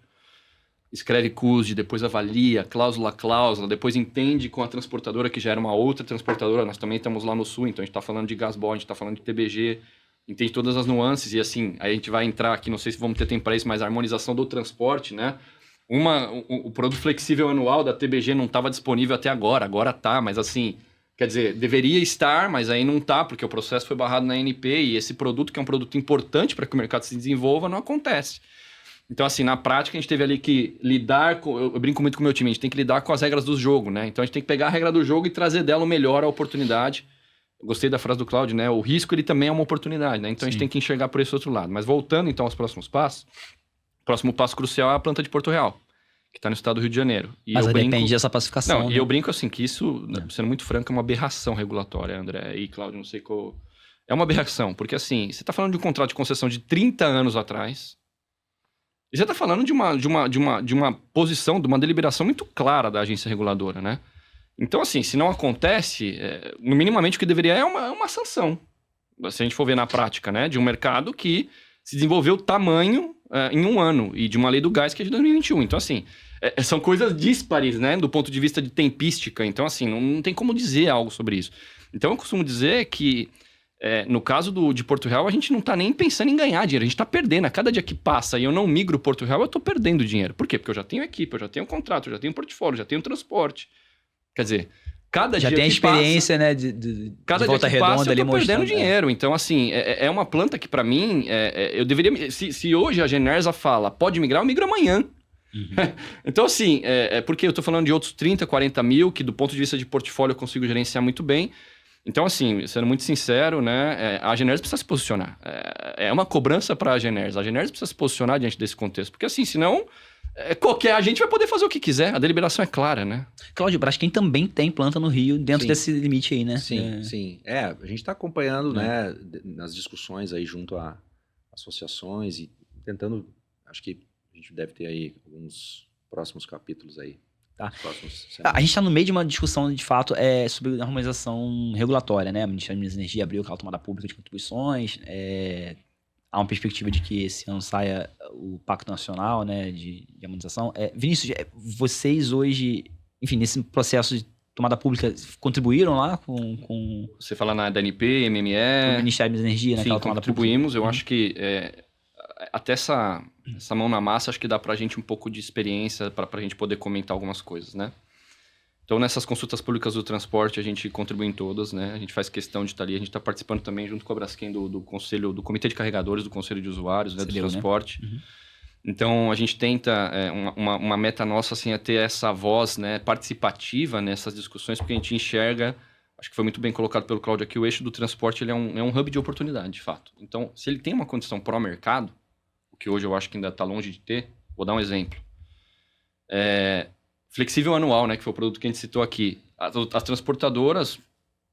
[SPEAKER 2] Escreve CUSD, depois avalia, cláusula a cláusula, depois entende com a transportadora, que já era uma outra transportadora, nós também estamos lá no sul, então a gente está falando de Gasbol, a gente está falando de TBG, entende todas as nuances, e assim, aí a gente vai entrar aqui, não sei se vamos ter tempo para isso, mas a harmonização do transporte, né? O produto flexível anual da TBG não estava disponível até agora tá, mas assim, quer dizer, deveria estar, mas aí não tá, porque o processo foi barrado na ANP, e esse produto, que é um produto importante para que o mercado se desenvolva, não acontece. Então, assim, na prática, a gente teve ali que lidar com... Eu brinco muito com o meu time, a gente tem que lidar com as regras do jogo, né? Então, a gente tem que pegar a regra do jogo e trazer dela o melhor, a oportunidade. Eu gostei da frase do Cláudio, né? O risco, ele também é uma oportunidade, né? Então, a gente tem que enxergar por esse outro lado. Mas voltando, então, aos próximos passos, o próximo passo crucial é a planta de Porto Real, que está no estado do Rio de Janeiro. E
[SPEAKER 1] Mas
[SPEAKER 2] eu brinco...
[SPEAKER 1] depende dessa pacificação.
[SPEAKER 2] Não,
[SPEAKER 1] né?
[SPEAKER 2] e eu brinco, assim, que isso, sendo muito franco, é uma aberração regulatória, André e Cláudio, não sei qual... É uma aberração, porque, assim, você está falando de um contrato de concessão de 30 anos atrás... E você está falando de uma posição, de uma deliberação muito clara da agência reguladora, né? Então, assim, se não acontece, no minimamente o que deveria é uma sanção. Se a gente for ver na prática, né? De um mercado que se desenvolveu tamanho em um ano e de uma lei do gás que é de 2021. Então, assim, são coisas díspares, né? Do ponto de vista de tempística. Então, assim, não tem como dizer algo sobre isso. Então, eu costumo dizer que no caso de Porto Real, a gente não está nem pensando em ganhar dinheiro, a gente está perdendo. A cada dia que passa e eu não migro Porto Real, eu estou perdendo dinheiro. Por quê? Porque eu já tenho equipe, eu já tenho contrato, eu já tenho portfólio, já tenho transporte. Quer dizer, cada
[SPEAKER 1] já
[SPEAKER 2] dia
[SPEAKER 1] tem a
[SPEAKER 2] que
[SPEAKER 1] experiência,
[SPEAKER 2] passa,
[SPEAKER 1] né, de
[SPEAKER 2] cada
[SPEAKER 1] volta
[SPEAKER 2] dia que passa,
[SPEAKER 1] redonda ali
[SPEAKER 2] eu tô perdendo
[SPEAKER 1] mostrando.
[SPEAKER 2] dinheiro. Então, assim, é uma planta que para mim, eu deveria... Se hoje a Genersa fala, pode migrar, eu migro amanhã. Uhum. Então, assim, porque eu tô falando de outros 30, 40 mil, que do ponto de vista de portfólio eu consigo gerenciar muito bem. Então, assim, sendo muito sincero, né, a Genersa precisa se posicionar. É uma cobrança para a Genersa. A Genersa precisa se posicionar diante desse contexto. Porque, assim, senão, qualquer agente vai poder fazer o que quiser. A deliberação é clara, né?
[SPEAKER 1] Cláudio, Braskem também tem planta no Rio, dentro desse limite aí, né?
[SPEAKER 3] Sim, sim. A gente está acompanhando, né, nas discussões aí junto a associações e tentando... Acho que a gente deve ter aí alguns próximos capítulos aí.
[SPEAKER 1] Tá. A gente está no meio de uma discussão, de fato, sobre a harmonização regulatória, né? O Ministério da Energia abriu aquela tomada pública de contribuições, há uma perspectiva de que esse ano saia o Pacto Nacional, né, de harmonização. Vinícius, vocês hoje, enfim, nesse processo de tomada pública, contribuíram lá com...
[SPEAKER 2] Você fala na ANP, MME...
[SPEAKER 1] O Ministério da Energia, né?
[SPEAKER 2] Sim, contribuímos. Eu acho que até essa mão na massa, acho que dá pra gente um pouco de experiência pra gente poder comentar algumas coisas, né? Então, nessas consultas públicas do transporte, a gente contribui em todas, né? A gente faz questão de estar ali. A gente está participando também, junto com a Braskem, do Conselho, do Comitê de Carregadores, do Conselho de Usuários, né, do transporte. Né? Uhum. Então, a gente tenta, uma meta nossa, assim, é ter essa voz, né, participativa nessas discussões, porque a gente enxerga, acho que foi muito bem colocado pelo Cláudio aqui, o eixo do transporte ele é um hub de oportunidade, de fato. Então, se ele tem uma condição pró-mercado, que hoje eu acho que ainda está longe de ter. Vou dar um exemplo. Flexível anual, né, que foi o produto que a gente citou aqui. As transportadoras,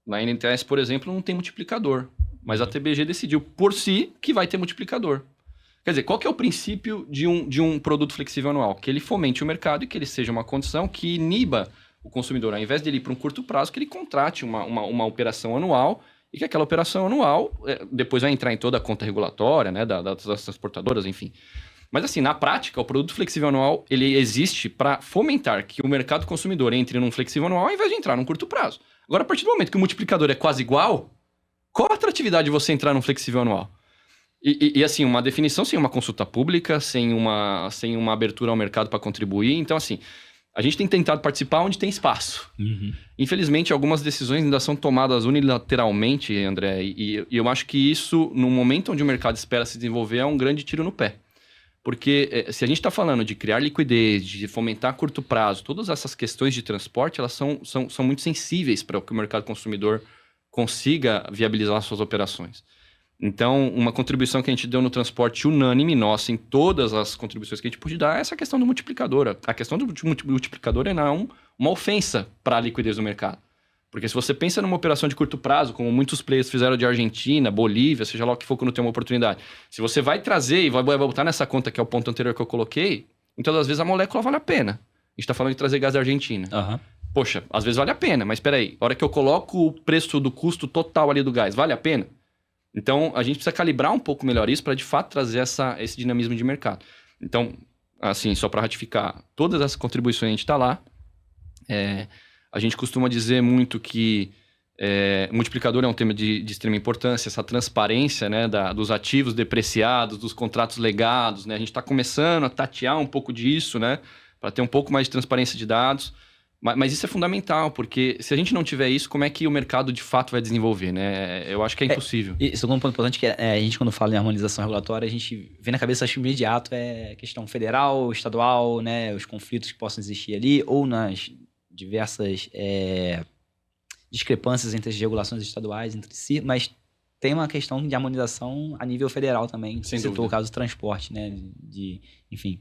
[SPEAKER 2] na NTS, por exemplo, não tem multiplicador. Mas a TBG decidiu por si que vai ter multiplicador. Quer dizer, qual que é o princípio de um produto flexível anual? Que ele fomente o mercado e que ele seja uma condição que iniba o consumidor. Ao invés de ele ir para um curto prazo, que ele contrate uma operação anual e que aquela operação anual depois vai entrar em toda a conta regulatória, né, das transportadoras, enfim. Mas assim, na prática, o produto flexível anual, ele existe para fomentar que o mercado consumidor entre num flexível anual ao invés de entrar num curto prazo. Agora, a partir do momento que o multiplicador é quase igual, qual a atratividade de você entrar num flexível anual? E assim, uma definição sem uma consulta pública, sem uma abertura ao mercado para contribuir. Então, assim, a gente tem tentado participar onde tem espaço. Uhum. Infelizmente, algumas decisões ainda são tomadas unilateralmente, André, e eu acho que isso, no momento onde o mercado espera se desenvolver, é um grande tiro no pé. Porque se a gente está falando de criar liquidez, de fomentar a curto prazo, todas essas questões de transporte, elas são muito sensíveis para que o mercado consumidor consiga viabilizar suas operações. Então, uma contribuição que a gente deu no transporte unânime, nossa, em todas as contribuições que a gente pôde dar, é essa questão do multiplicador. A questão do multiplicador é não uma ofensa para a liquidez do mercado. Porque se você pensa numa operação de curto prazo, como muitos players fizeram de Argentina, Bolívia, seja lá o que for quando tem uma oportunidade, se você vai trazer e vai botar nessa conta, que é o ponto anterior que eu coloquei, então às vezes a molécula vale a pena. A gente está falando de trazer gás da Argentina.
[SPEAKER 1] Uhum.
[SPEAKER 2] Poxa, às vezes vale a pena, mas peraí, a hora que eu coloco o preço do custo total ali do gás, vale a pena? Então, a gente precisa calibrar um pouco melhor isso para, de fato, trazer esse dinamismo de mercado. Então, assim, só para ratificar, todas as contribuições a gente está lá. A gente costuma dizer muito que multiplicador é um tema de extrema importância, essa transparência, né, dos ativos depreciados, dos contratos legados, né? A gente está começando a tatear um pouco disso, né, para ter um pouco mais de transparência de dados. Mas isso é fundamental, porque se a gente não tiver isso, como é que o mercado de fato vai desenvolver, né? Eu acho que é impossível.
[SPEAKER 1] Isso é um ponto importante, que a gente, quando fala em harmonização regulatória, a gente vê na cabeça, acho que imediato, questão federal, estadual, né? Os conflitos que possam existir ali, ou nas diversas discrepâncias entre as regulações estaduais entre si, mas tem uma questão de harmonização a nível federal também.
[SPEAKER 2] Sem
[SPEAKER 1] citou
[SPEAKER 2] dúvida.
[SPEAKER 1] o caso do transporte, né? Enfim,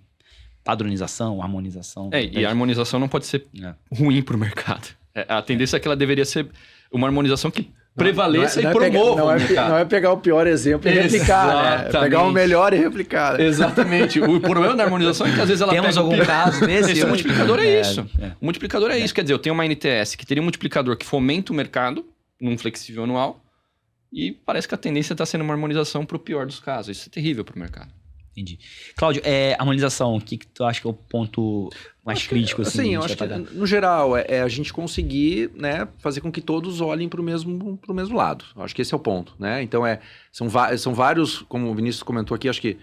[SPEAKER 1] padronização, harmonização.
[SPEAKER 2] E a harmonização não pode ser ruim para o mercado. A tendência é que ela deveria ser uma harmonização que prevaleça e promova o mercado.
[SPEAKER 3] Não é pegar o pior exemplo e replicar, né? Pegar o melhor e replicar.
[SPEAKER 2] Exatamente. O problema da harmonização é que às vezes ela
[SPEAKER 1] Temos
[SPEAKER 2] pega
[SPEAKER 1] algum caso desse?
[SPEAKER 2] Esse multiplicador é isso. O multiplicador é isso. Quer dizer, eu tenho uma NTS que teria um multiplicador que fomenta o mercado num flexível anual e parece que a tendência está sendo uma harmonização para o pior dos casos. Isso é terrível para o mercado.
[SPEAKER 1] Entendi. Cláudio, harmonização, o que tu acha que é o ponto mais crítico?
[SPEAKER 3] Assim, eu acho que, no geral, a gente conseguir, né, fazer com que todos olhem para o mesmo lado. Eu acho que esse é o ponto, né? Então, são vários, como o Vinícius comentou aqui, acho que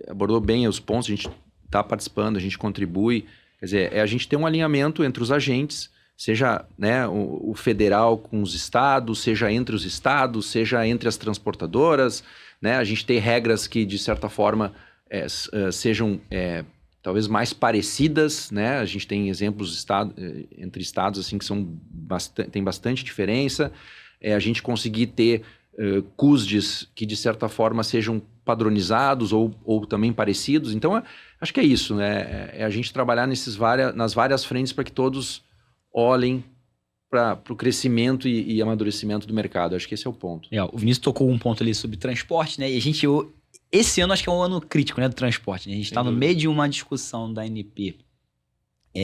[SPEAKER 3] abordou bem os pontos, a gente está participando, a gente contribui. Quer dizer, a gente ter um alinhamento entre os agentes, seja, né, o federal com os estados, seja entre os estados, seja entre as transportadoras, né? A gente ter regras que, de certa forma, sejam talvez mais parecidas, né? A gente tem exemplos entre estados assim que tem bastante diferença. A gente conseguir ter CUSDs que de certa forma sejam padronizados ou também parecidos. Então, acho que é isso, né? A gente trabalhar nas várias frentes para que todos olhem para o crescimento e amadurecimento do mercado. Acho que esse é o ponto.
[SPEAKER 1] O Vinícius tocou um ponto ali sobre transporte, né? E esse ano acho que é um ano crítico, né, do transporte. Né? A gente está no meio de uma discussão da ANP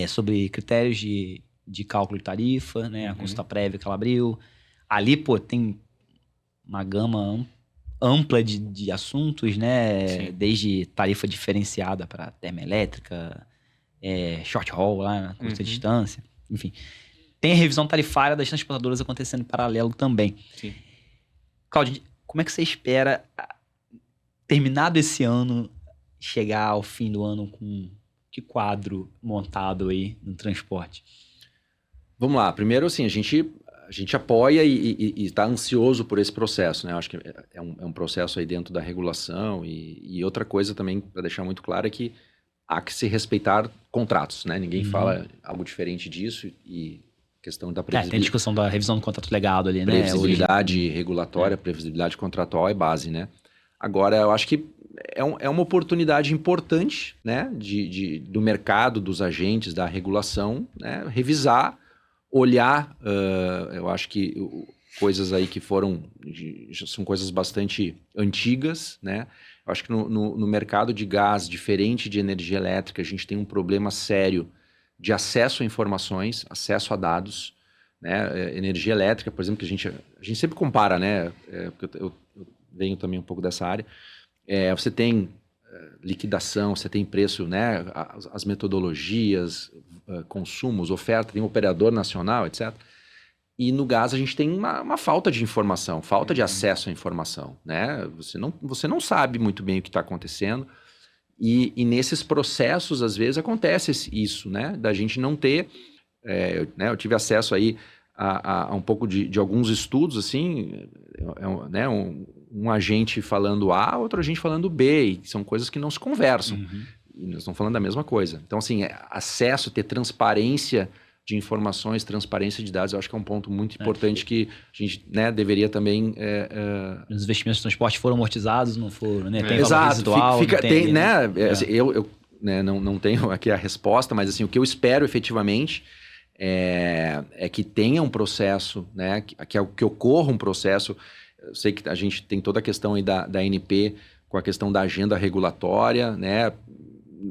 [SPEAKER 1] sobre critérios de cálculo de tarifa, né? A consulta prévia que ela abriu. Ali, tem uma gama ampla de assuntos, né?
[SPEAKER 2] Sim.
[SPEAKER 1] Desde tarifa diferenciada para termoelétrica, short haul lá, na curta distância, enfim. Tem a revisão tarifária das transportadoras acontecendo em paralelo também.
[SPEAKER 2] Sim.
[SPEAKER 1] Cláudio, como é que você espera, terminado esse ano, chegar ao fim do ano com que quadro montado aí no transporte?
[SPEAKER 3] Vamos lá. Primeiro, assim, a gente apoia e está ansioso por esse processo, né? Eu acho que é um processo aí dentro da regulação e outra coisa também, para deixar muito claro, é que há que se respeitar contratos, né? Ninguém fala algo diferente disso e questão da previsibilidade.
[SPEAKER 1] Tem a discussão da revisão do contrato legado ali, né?
[SPEAKER 3] Previsibilidade regulatória, previsibilidade contratual é base, né? Agora, eu acho que é uma oportunidade importante, né? Do mercado, dos agentes, da regulação, né? Revisar, olhar, eu acho que coisas aí que são coisas bastante antigas, né? Eu acho que no mercado de gás, diferente de energia elétrica, a gente tem um problema sério de acesso a informações, acesso a dados, né? Energia elétrica, por exemplo, que a gente sempre compara, né? Porque eu venho também um pouco dessa área. Você tem liquidação, você tem preço, né? As metodologias, consumos, oferta, tem um operador nacional, etc. E no gás a gente tem uma falta de informação, falta de acesso à informação, né? Você não sabe muito bem o que está acontecendo. E nesses processos, às vezes, acontece isso, né? Da gente não ter... eu tive acesso aí a um pouco de alguns estudos, assim, né? Um agente falando A, outro agente falando B, e são coisas que não se conversam. E nós estamos falando da mesma coisa. Então, assim, acesso, ter transparência de informações, transparência de dados, eu acho que é um ponto muito importante que a gente, né, deveria também...
[SPEAKER 1] Os investimentos de transporte foram amortizados, não foram, né? Tem valor
[SPEAKER 3] Exato,
[SPEAKER 1] residual,
[SPEAKER 3] tem, né? Assim, eu né, não tenho aqui a resposta, mas assim, o que eu espero efetivamente é que tenha um processo, né, que ocorra um processo. Eu sei que a gente tem toda a questão aí da ANP com a questão da agenda regulatória, né?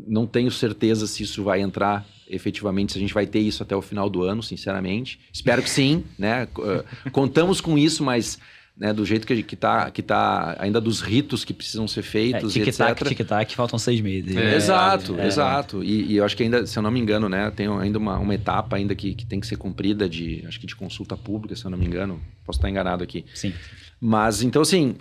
[SPEAKER 3] Não tenho certeza se isso vai entrar efetivamente, se a gente vai ter isso até o final do ano, sinceramente. Espero que sim, né? Contamos com isso, mas né, do jeito que tá ainda dos ritos que precisam ser feitos, etc.
[SPEAKER 1] Tic-tac, faltam 6 meses.
[SPEAKER 3] Exato. E eu acho que ainda, se eu não me engano, né, tem ainda uma etapa ainda que tem que ser cumprida acho que de consulta pública, se eu não me engano. Posso estar enganado aqui.
[SPEAKER 1] Sim.
[SPEAKER 3] Mas, então, assim,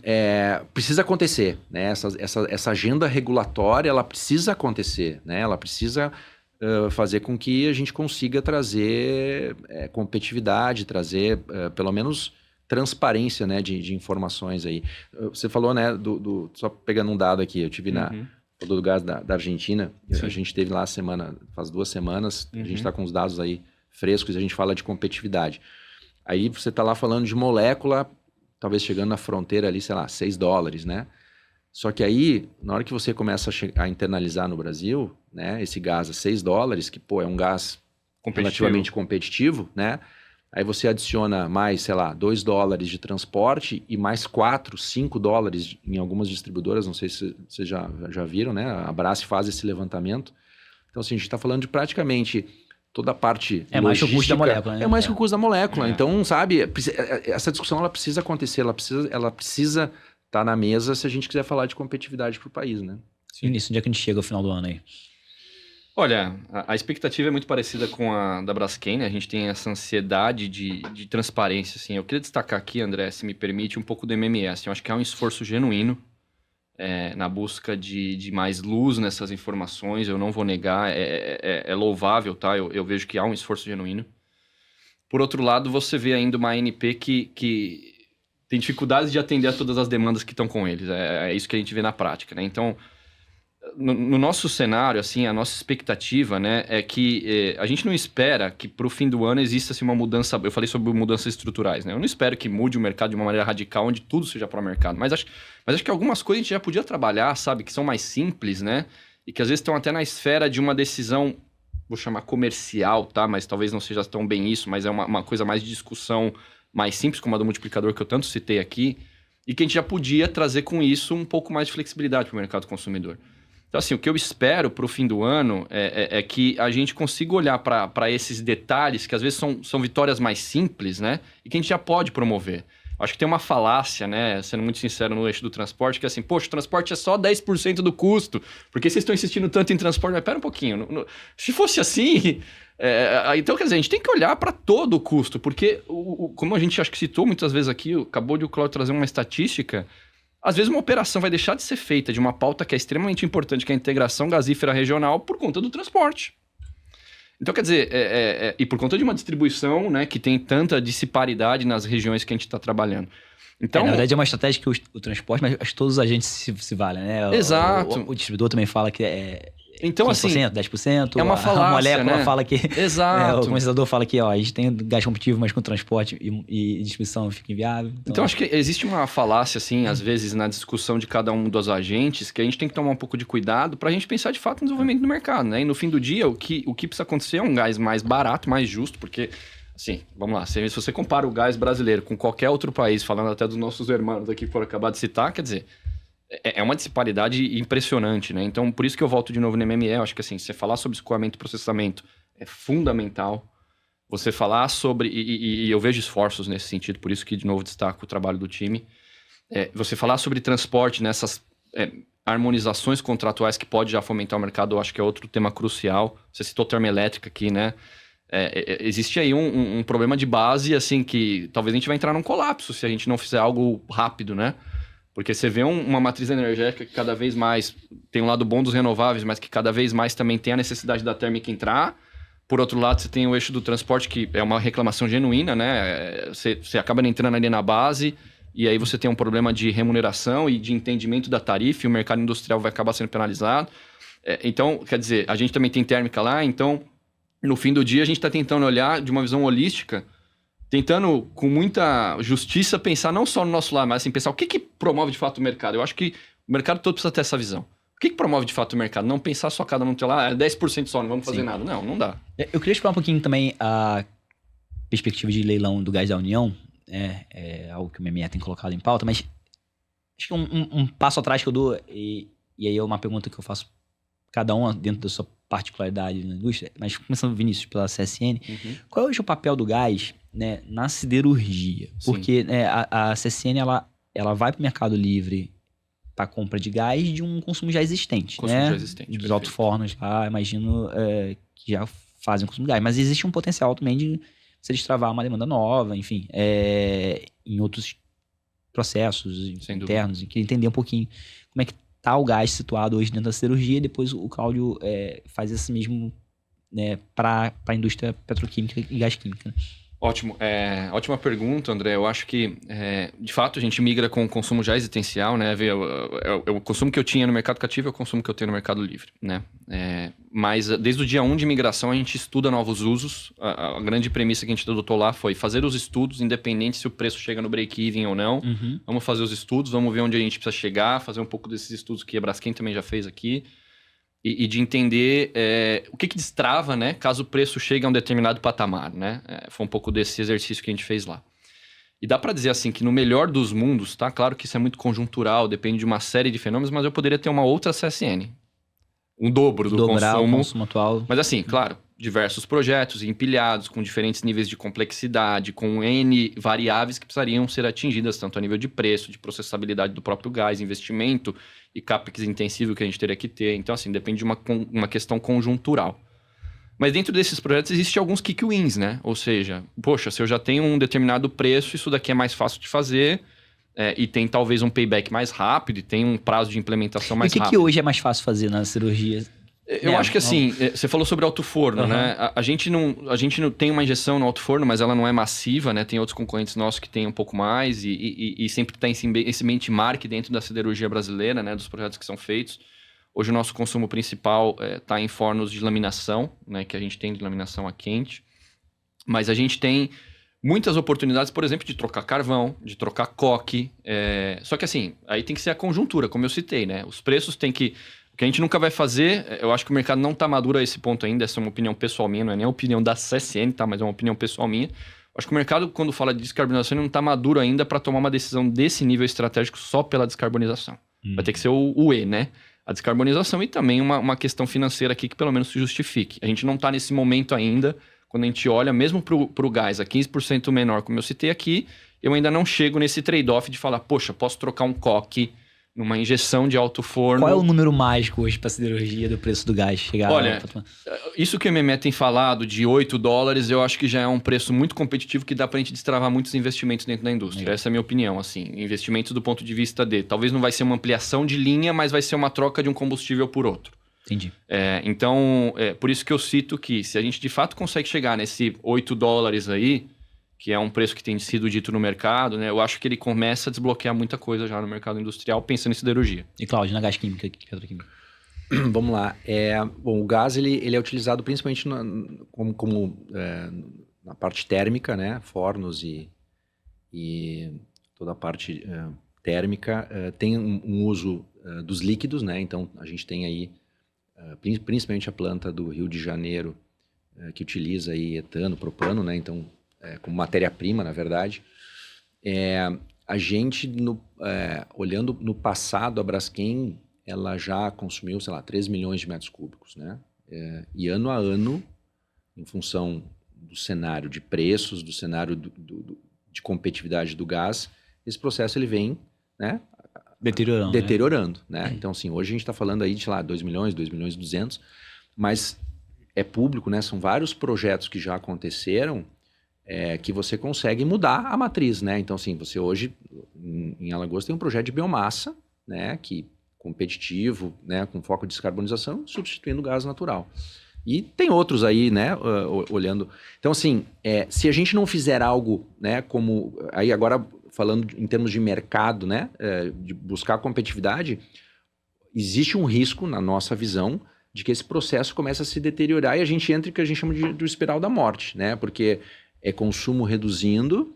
[SPEAKER 3] precisa acontecer, né? Essa agenda regulatória, ela precisa acontecer, né? Ela precisa fazer com que a gente consiga trazer competitividade, trazer, pelo menos, transparência, né? De informações aí. Você falou, né? Só pegando um dado aqui, eu tive do gás da Argentina, a gente teve lá faz 2 semanas, a gente está com os dados aí frescos, a gente fala de competitividade. Aí você está lá falando de molécula, talvez chegando na fronteira ali, sei lá, $6, né? Só que aí, na hora que você começa a internalizar no Brasil, né, esse gás a $6, que, pô, é um gás relativamente competitivo, né? Aí você adiciona mais, sei lá, $2 de transporte e mais $4, $5 em algumas distribuidoras, não sei se vocês já viram, né? A Brás faz esse levantamento. Então, assim, a gente está falando de praticamente... toda a parte
[SPEAKER 1] é mais que o custo da molécula, né?
[SPEAKER 3] É mais que o custo da molécula. Então, sabe, essa discussão ela precisa acontecer, ela precisa estar na mesa se a gente quiser falar de competitividade para o país, né?
[SPEAKER 1] E nisso, onde é que a gente chega ao final do ano aí?
[SPEAKER 2] Olha, a expectativa é muito parecida com a da Braskem, né? A gente tem essa ansiedade de transparência, assim. Eu queria destacar aqui, André, se me permite, um pouco do MMS. Eu acho que há um esforço genuíno na busca de mais luz nessas informações, eu não vou negar, é louvável, tá? Eu vejo que há um esforço genuíno. Por outro lado, você vê ainda uma ANP que tem dificuldades de atender a todas as demandas que estão com eles. É isso que a gente vê na prática, né? Então, no nosso cenário, assim, a nossa expectativa, né, é que a gente não espera que para o fim do ano exista assim, uma mudança... Eu falei sobre mudanças estruturais, né? Eu não espero que mude o mercado de uma maneira radical, onde tudo seja para o mercado. Mas acho que algumas coisas a gente já podia trabalhar, sabe? Que são mais simples, né? E que às vezes estão até na esfera de uma decisão, vou chamar comercial, tá? Mas talvez não seja tão bem isso, mas é uma coisa mais de discussão mais simples, como a do multiplicador que eu tanto citei aqui, e que a gente já podia trazer com isso um pouco mais de flexibilidade para o mercado consumidor. Então, assim, o que eu espero para o fim do ano é que a gente consiga olhar para esses detalhes, que às vezes são vitórias mais simples, né? E que a gente já pode promover. Acho que tem uma falácia, né? Sendo muito sincero, no eixo do transporte, que é assim, poxa, o transporte é só 10% do custo. Por que vocês estão insistindo tanto em transporte? Mas pera um pouquinho. Se fosse assim... então, quer dizer, a gente tem que olhar para todo o custo, porque, como a gente acho que citou muitas vezes aqui, acabou de o Cláudio trazer uma estatística... Às vezes uma operação vai deixar de ser feita de uma pauta que é extremamente importante, que é a integração gasífera regional, por conta do transporte. Então, quer dizer, e por conta de uma distribuição, né, que tem tanta disparidade nas regiões que a gente está trabalhando. Então,
[SPEAKER 1] na verdade é uma estratégia que o transporte, mas acho que todos os agentes se valem, né?
[SPEAKER 2] Exato.
[SPEAKER 1] O distribuidor também fala que
[SPEAKER 2] então,
[SPEAKER 1] 15%,
[SPEAKER 2] assim,
[SPEAKER 1] 10%.
[SPEAKER 2] é uma falácia,
[SPEAKER 1] a molécula, né? Fala que...
[SPEAKER 2] Exato.
[SPEAKER 1] O comercializador fala que a gente tem gás competitivo, mas com transporte e distribuição fica inviável.
[SPEAKER 2] Então acho que existe uma falácia, assim, às vezes, na discussão de cada um dos agentes, que a gente tem que tomar um pouco de cuidado para a gente pensar, de fato, no desenvolvimento do mercado, né? E no fim do dia, o que precisa acontecer é um gás mais barato, mais justo, porque... Assim, vamos lá, se você compara o gás brasileiro com qualquer outro país, falando até dos nossos irmãos aqui que foram acabar de citar, quer dizer... É uma disparidade impressionante, né? Então, por isso que eu volto de novo no MME. Eu acho que, assim, você falar sobre escoamento e processamento é fundamental. Você falar sobre... E eu vejo esforços nesse sentido, por isso que, de novo, destaco o trabalho do time. Você falar sobre transporte nessas harmonizações contratuais que pode já fomentar o mercado, eu acho que é outro tema crucial. Você citou termoelétrica aqui, né? Existe aí um problema de base, assim, que talvez a gente vai entrar num colapso se a gente não fizer algo rápido, né? Porque você vê uma matriz energética que cada vez mais tem um lado bom dos renováveis, mas que cada vez mais também tem a necessidade da térmica entrar. Por outro lado, você tem o eixo do transporte, que é uma reclamação genuína, né? Você acaba entrando ali na base e aí você tem um problema de remuneração e de entendimento da tarifa e o mercado industrial vai acabar sendo penalizado. Então, quer dizer, a gente também tem térmica lá, então no fim do dia, a gente está tentando olhar de uma visão holística, tentando, com muita justiça, pensar não só no nosso lado, mas assim, pensar o que promove de fato o mercado. Eu acho que o mercado todo precisa ter essa visão. O que promove de fato o mercado? Não pensar só cada um ter lá, 10% só, não vamos fazer nada. Não dá.
[SPEAKER 1] Eu queria explorar um pouquinho também a perspectiva de leilão do gás da União, é algo que o MME tem colocado em pauta, mas acho que um passo atrás que eu dou, e aí é uma pergunta que eu faço cada um dentro da sua particularidade na indústria, mas começando, Vinícius, pela CSN, qual é hoje o papel do gás, né, na siderurgia? Porque a CSN, ela vai para o Mercado Livre para compra de gás de um consumo já existente, né? Dos alto-fornos lá, imagino que já fazem consumo de gás. Mas existe um potencial também de você destravar uma demanda nova, enfim, em outros processos internos. E queria entender um pouquinho como é que está o gás situado hoje dentro da siderurgia, e depois o Cláudio faz esse mesmo, né, para a indústria petroquímica e gás química.
[SPEAKER 2] Ótimo. Ótima pergunta, André. Eu acho que, de fato, a gente migra com o consumo já existencial, né? O consumo que eu tinha no mercado cativo é o consumo que eu tenho no mercado livre, né? Mas desde o dia 1 de migração, a gente estuda novos usos. A grande premissa que a gente adotou lá foi fazer os estudos, independente se o preço chega no break-even ou não. Vamos fazer os estudos, vamos ver onde a gente precisa chegar, fazer um pouco desses estudos que a Braskem também já fez aqui. E de entender o que destrava, né, caso o preço chegue a um determinado patamar, né? Foi um pouco desse exercício que a gente fez lá. E dá para dizer assim que no melhor dos mundos, tá? Claro que isso é muito conjuntural, depende de uma série de fenômenos, mas eu poderia ter uma outra CSN. Um dobro do consumo
[SPEAKER 1] atual.
[SPEAKER 2] Mas assim, claro, diversos projetos empilhados, com diferentes níveis de complexidade, com N variáveis que precisariam ser atingidas, tanto a nível de preço, de processabilidade do próprio gás, investimento e CAPEX intensivo que a gente teria que ter. Então, assim, depende de uma questão conjuntural. Mas dentro desses projetos existem alguns quick wins, né? Ou seja, poxa, se eu já tenho um determinado preço, isso daqui é mais fácil de fazer, e tem talvez um payback mais rápido, e tem um prazo de implementação mais rápido.
[SPEAKER 1] E o que hoje é mais fácil fazer na cirurgia?
[SPEAKER 2] Eu acho que assim, você falou sobre alto forno, né? A gente não tem uma injeção no alto forno, mas ela não é massiva, né? Tem outros concorrentes nossos que têm um pouco mais e sempre tem esse benchmark dentro da siderurgia brasileira, né? Dos projetos que são feitos. Hoje o nosso consumo principal está em fornos de laminação, né? Que a gente tem de laminação a quente. Mas a gente tem muitas oportunidades, por exemplo, de trocar carvão, de trocar coque. Só que assim, aí tem que ser a conjuntura, como eu citei, né? Os preços têm que... O que a gente nunca vai fazer, eu acho que o mercado não está maduro a esse ponto ainda, essa é uma opinião pessoal minha, não é nem a opinião da CSN, tá? Mas é uma opinião pessoal minha. Eu acho que o mercado, quando fala de descarbonização, ele não está maduro ainda para tomar uma decisão desse nível estratégico só pela descarbonização. Vai ter que ser o E, né? A descarbonização e também uma questão financeira aqui que pelo menos se justifique. A gente não está nesse momento ainda, quando a gente olha mesmo para o gás a 15% menor, como eu citei aqui, eu ainda não chego nesse trade-off de falar, poxa, posso trocar um coque numa injeção de alto forno.
[SPEAKER 1] Qual é o número mágico hoje para a siderurgia do preço do gás chegar?
[SPEAKER 2] Olha, isso que o MME tem falado de $8, eu acho que já é um preço muito competitivo que dá para a gente destravar muitos investimentos dentro da indústria. Essa é a minha opinião, assim. Investimentos do ponto de vista de... Talvez não vai ser uma ampliação de linha, mas vai ser uma troca de um combustível por outro.
[SPEAKER 1] Entendi.
[SPEAKER 2] Então, por isso que eu cito que se a gente de fato consegue chegar nesse $8 aí, que é um preço que tem sido dito no mercado, né? Eu acho que ele começa a desbloquear muita coisa já no mercado industrial, pensando em siderurgia.
[SPEAKER 1] E, Cláudio, na gás química, petroquímica?
[SPEAKER 3] Vamos lá. Bom, o gás ele é utilizado principalmente na parte térmica, né? Fornos e toda a parte térmica. Tem um uso dos líquidos, né? Então, a gente tem aí, principalmente a planta do Rio de Janeiro, que utiliza aí etano, propano, né? Então, como matéria-prima, na verdade. A gente, olhando no passado, a Braskem, ela já consumiu, sei lá, 3 milhões de metros cúbicos, né? E ano a ano, em função do cenário de preços, do cenário de competitividade do gás, esse processo ele vem, né? Deteriorando, né? Então, assim, hoje a gente está falando aí de, sei lá, 2 milhões e 200, mas é público, né? São vários projetos que já aconteceram, que você consegue mudar a matriz, né? Então, assim, você hoje, em Alagoas, tem um projeto de biomassa, né? Que competitivo, né? Com foco de descarbonização, substituindo o gás natural. E tem outros aí, né? Olhando... Então, assim, se a gente não fizer algo, né? Como... Aí agora, falando em termos de mercado, né? De buscar competitividade, existe um risco, na nossa visão, de que esse processo começa a se deteriorar e a gente entra em o que a gente chama do espiral da morte, né? Porque é consumo reduzindo,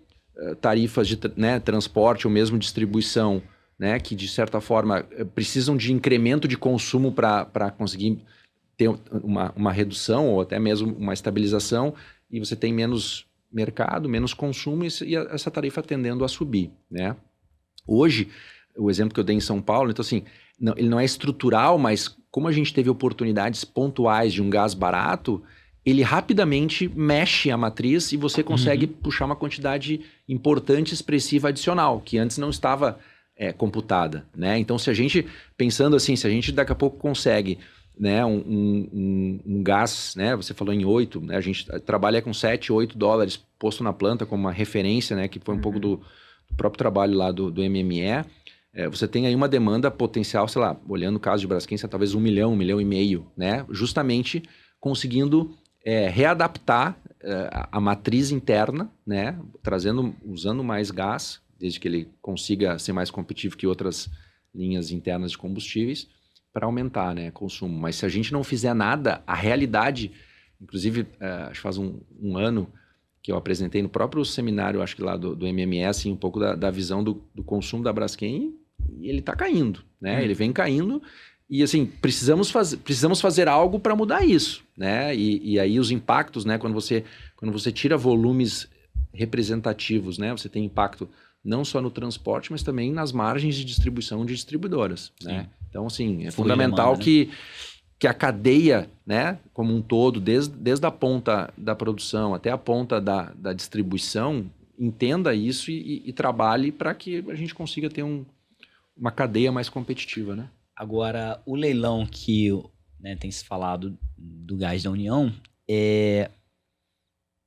[SPEAKER 3] tarifas de transporte ou mesmo distribuição, né? Que de certa forma precisam de incremento de consumo para conseguir ter uma redução ou até mesmo uma estabilização, e você tem menos mercado, menos consumo e essa tarifa tendendo a subir, né? Hoje, o exemplo que eu dei em São Paulo, então assim, ele não é estrutural, mas como a gente teve oportunidades pontuais de um gás barato, ele rapidamente mexe a matriz e você consegue puxar uma quantidade importante, expressiva, adicional, que antes não estava computada, né? Então, se a gente, pensando assim, se a gente daqui a pouco consegue, né, um gás, né, você falou em 8, né, a gente trabalha com 7, 8 dólares posto na planta como uma referência, né, que foi um pouco do próprio trabalho lá do MME, você tem aí uma demanda potencial, sei lá, olhando o caso de Braskem, talvez 1 milhão, 1,5 milhão, né, justamente conseguindo readaptar a matriz interna, né, usando mais gás, desde que ele consiga ser mais competitivo que outras linhas internas de combustíveis, para aumentar, né, consumo. Mas se a gente não fizer nada, a realidade, inclusive, acho que faz um ano que eu apresentei no próprio seminário, acho que lá do MMS, assim, um pouco da visão do consumo da Braskem, e ele está caindo, né? Ele vem caindo e, assim, precisamos fazer algo para mudar isso, né? E aí os impactos, né? Quando você tira volumes representativos, né? Você tem impacto não só no transporte, mas também nas margens de distribuição de distribuidoras, né? Então, assim, é fundamental que a cadeia, né, como um todo, desde a ponta da produção até a ponta da distribuição, entenda isso e trabalhe para que a gente consiga ter uma cadeia mais competitiva, né?
[SPEAKER 1] Agora, o leilão que, né, tem se falado do gás da União,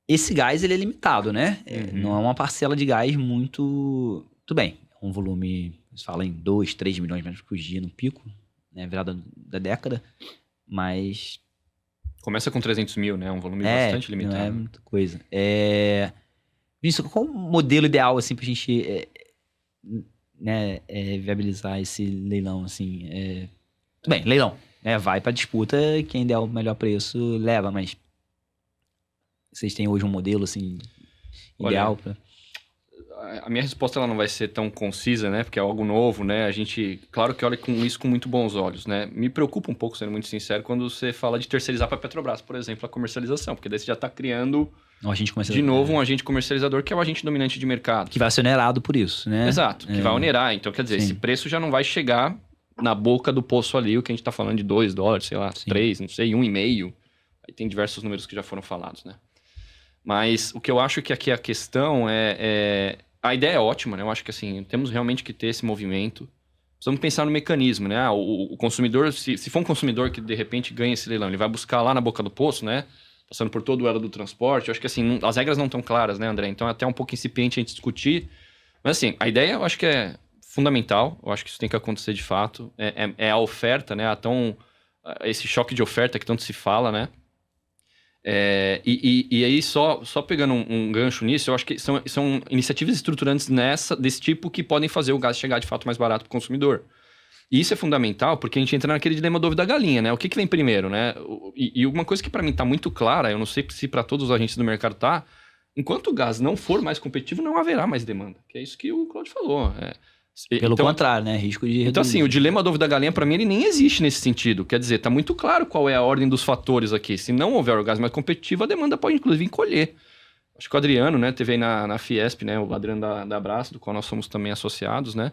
[SPEAKER 1] esse gás ele é limitado, né? Não é uma parcela de gás muito bem. É um volume, se fala em 2, 3 milhões de metros por dia no pico, né, virada da década, mas...
[SPEAKER 2] Começa com 300 mil, né? Um volume bastante limitado.
[SPEAKER 1] Não é muita coisa. Vinícius, qual o modelo ideal, assim, pra gente viabilizar esse leilão, assim? Tudo bem, leilão. Vai pra disputa, quem der o melhor preço leva, mas vocês têm hoje um modelo, assim, ideal para...
[SPEAKER 2] A minha resposta ela não vai ser tão concisa, né? Porque é algo novo, né? A gente, claro que olha isso com muito bons olhos, né? Me preocupa um pouco, sendo muito sincero, quando você fala de terceirizar para a Petrobras, por exemplo, a comercialização. Porque daí você já está criando, de novo, um agente comercializador que é o agente dominante de mercado.
[SPEAKER 1] Que vai ser onerado por isso, né?
[SPEAKER 2] Exato, que vai onerar. Então, quer dizer, esse preço já não vai chegar na boca do poço ali, o que a gente está falando de 2 dólares, sei lá, 3, não sei, 1,5. Aí tem diversos números que já foram falados, né? Mas o que eu acho que aqui a questão a ideia é ótima, né? Eu acho que, assim, temos realmente que ter esse movimento. Precisamos pensar no mecanismo, né? O consumidor, se for um consumidor que, de repente, ganha esse leilão, ele vai buscar lá na boca do poço, né? Passando por todo o elo do transporte. Eu acho que, assim, as regras não estão claras, né, André? Então, é até um pouco incipiente a gente discutir. Mas, assim, a ideia eu acho que é fundamental. Eu acho que isso tem que acontecer de fato. É a oferta, né? Esse choque de oferta que tanto se fala, né? E aí, só pegando um gancho nisso, eu acho que são iniciativas estruturantes desse tipo que podem fazer o gás chegar de fato mais barato para o consumidor. E isso é fundamental porque a gente entra naquele dilema do ovo da galinha, né? O que vem primeiro, né? E uma coisa que para mim está muito clara, eu não sei se para todos os agentes do mercado tá, enquanto o gás não for mais competitivo, não haverá mais demanda. Que é isso que o Claudio falou.
[SPEAKER 1] Pelo contrário, né? Risco de reduzir.
[SPEAKER 2] Então, assim, o dilema do ovo da galinha, para mim, ele nem existe nesse sentido. Quer dizer, tá muito claro qual é a ordem dos fatores aqui. Se não houver o gás mais competitivo, a demanda pode, inclusive, encolher. Acho que o Adriano, né, teve aí na Fiesp, né, o Adriano da Abraço, do qual nós somos também associados, né?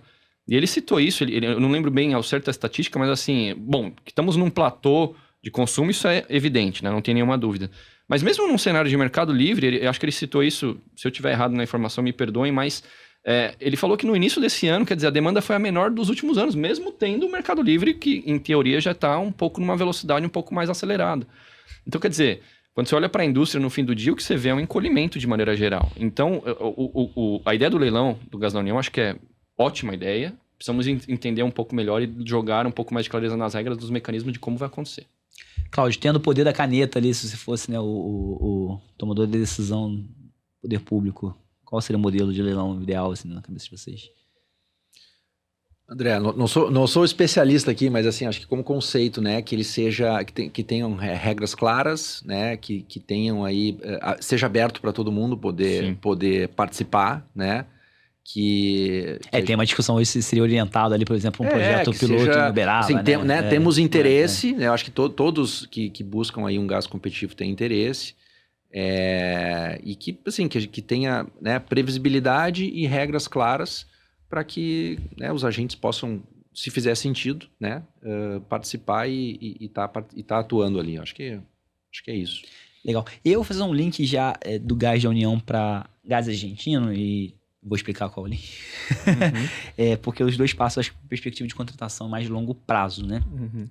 [SPEAKER 2] E ele citou isso, eu não lembro bem ao certo a estatística, mas assim, bom, que estamos num platô de consumo, isso é evidente, né? Não tem nenhuma dúvida. Mas mesmo num cenário de mercado livre, eu acho que ele citou isso, se eu estiver errado na informação, me perdoem, mas... ele falou que no início desse ano, quer dizer, a demanda foi a menor dos últimos anos, mesmo tendo o Mercado Livre, que em teoria já está um pouco numa velocidade um pouco mais acelerada. Então, quer dizer, quando você olha para a indústria no fim do dia, o que você vê é um encolhimento de maneira geral. Então, a ideia do leilão do Gás da União, acho que é ótima ideia. Precisamos entender um pouco melhor e jogar um pouco mais de clareza nas regras dos mecanismos de como vai acontecer.
[SPEAKER 1] Cláudio, tendo o poder da caneta ali, se você fosse, né, o tomador de decisão, poder público, qual seria o modelo de leilão ideal, assim, na cabeça de vocês?
[SPEAKER 3] André, não sou especialista aqui, mas assim, acho que como conceito, né, que ele que tenham regras claras, né, que tenham aí, seja aberto para todo mundo poder participar, né,
[SPEAKER 1] tem uma discussão hoje se seria orientado ali, por exemplo, um projeto piloto em Uberaba,
[SPEAKER 3] assim,
[SPEAKER 1] né?
[SPEAKER 3] Temos interesse, né, eu acho que todos que buscam aí um gás competitivo têm interesse, e que, assim, que tenha, né, previsibilidade e regras claras para que, né, os agentes possam, se fizer sentido, né, participar e tá atuando ali. Acho que é isso.
[SPEAKER 1] Legal. Eu vou fazer um link já do gás da União para gás argentino e vou explicar qual é o link.
[SPEAKER 2] Uhum.
[SPEAKER 1] Porque os dois passam a perspectiva de contratação mais longo prazo, né?
[SPEAKER 2] Uhum.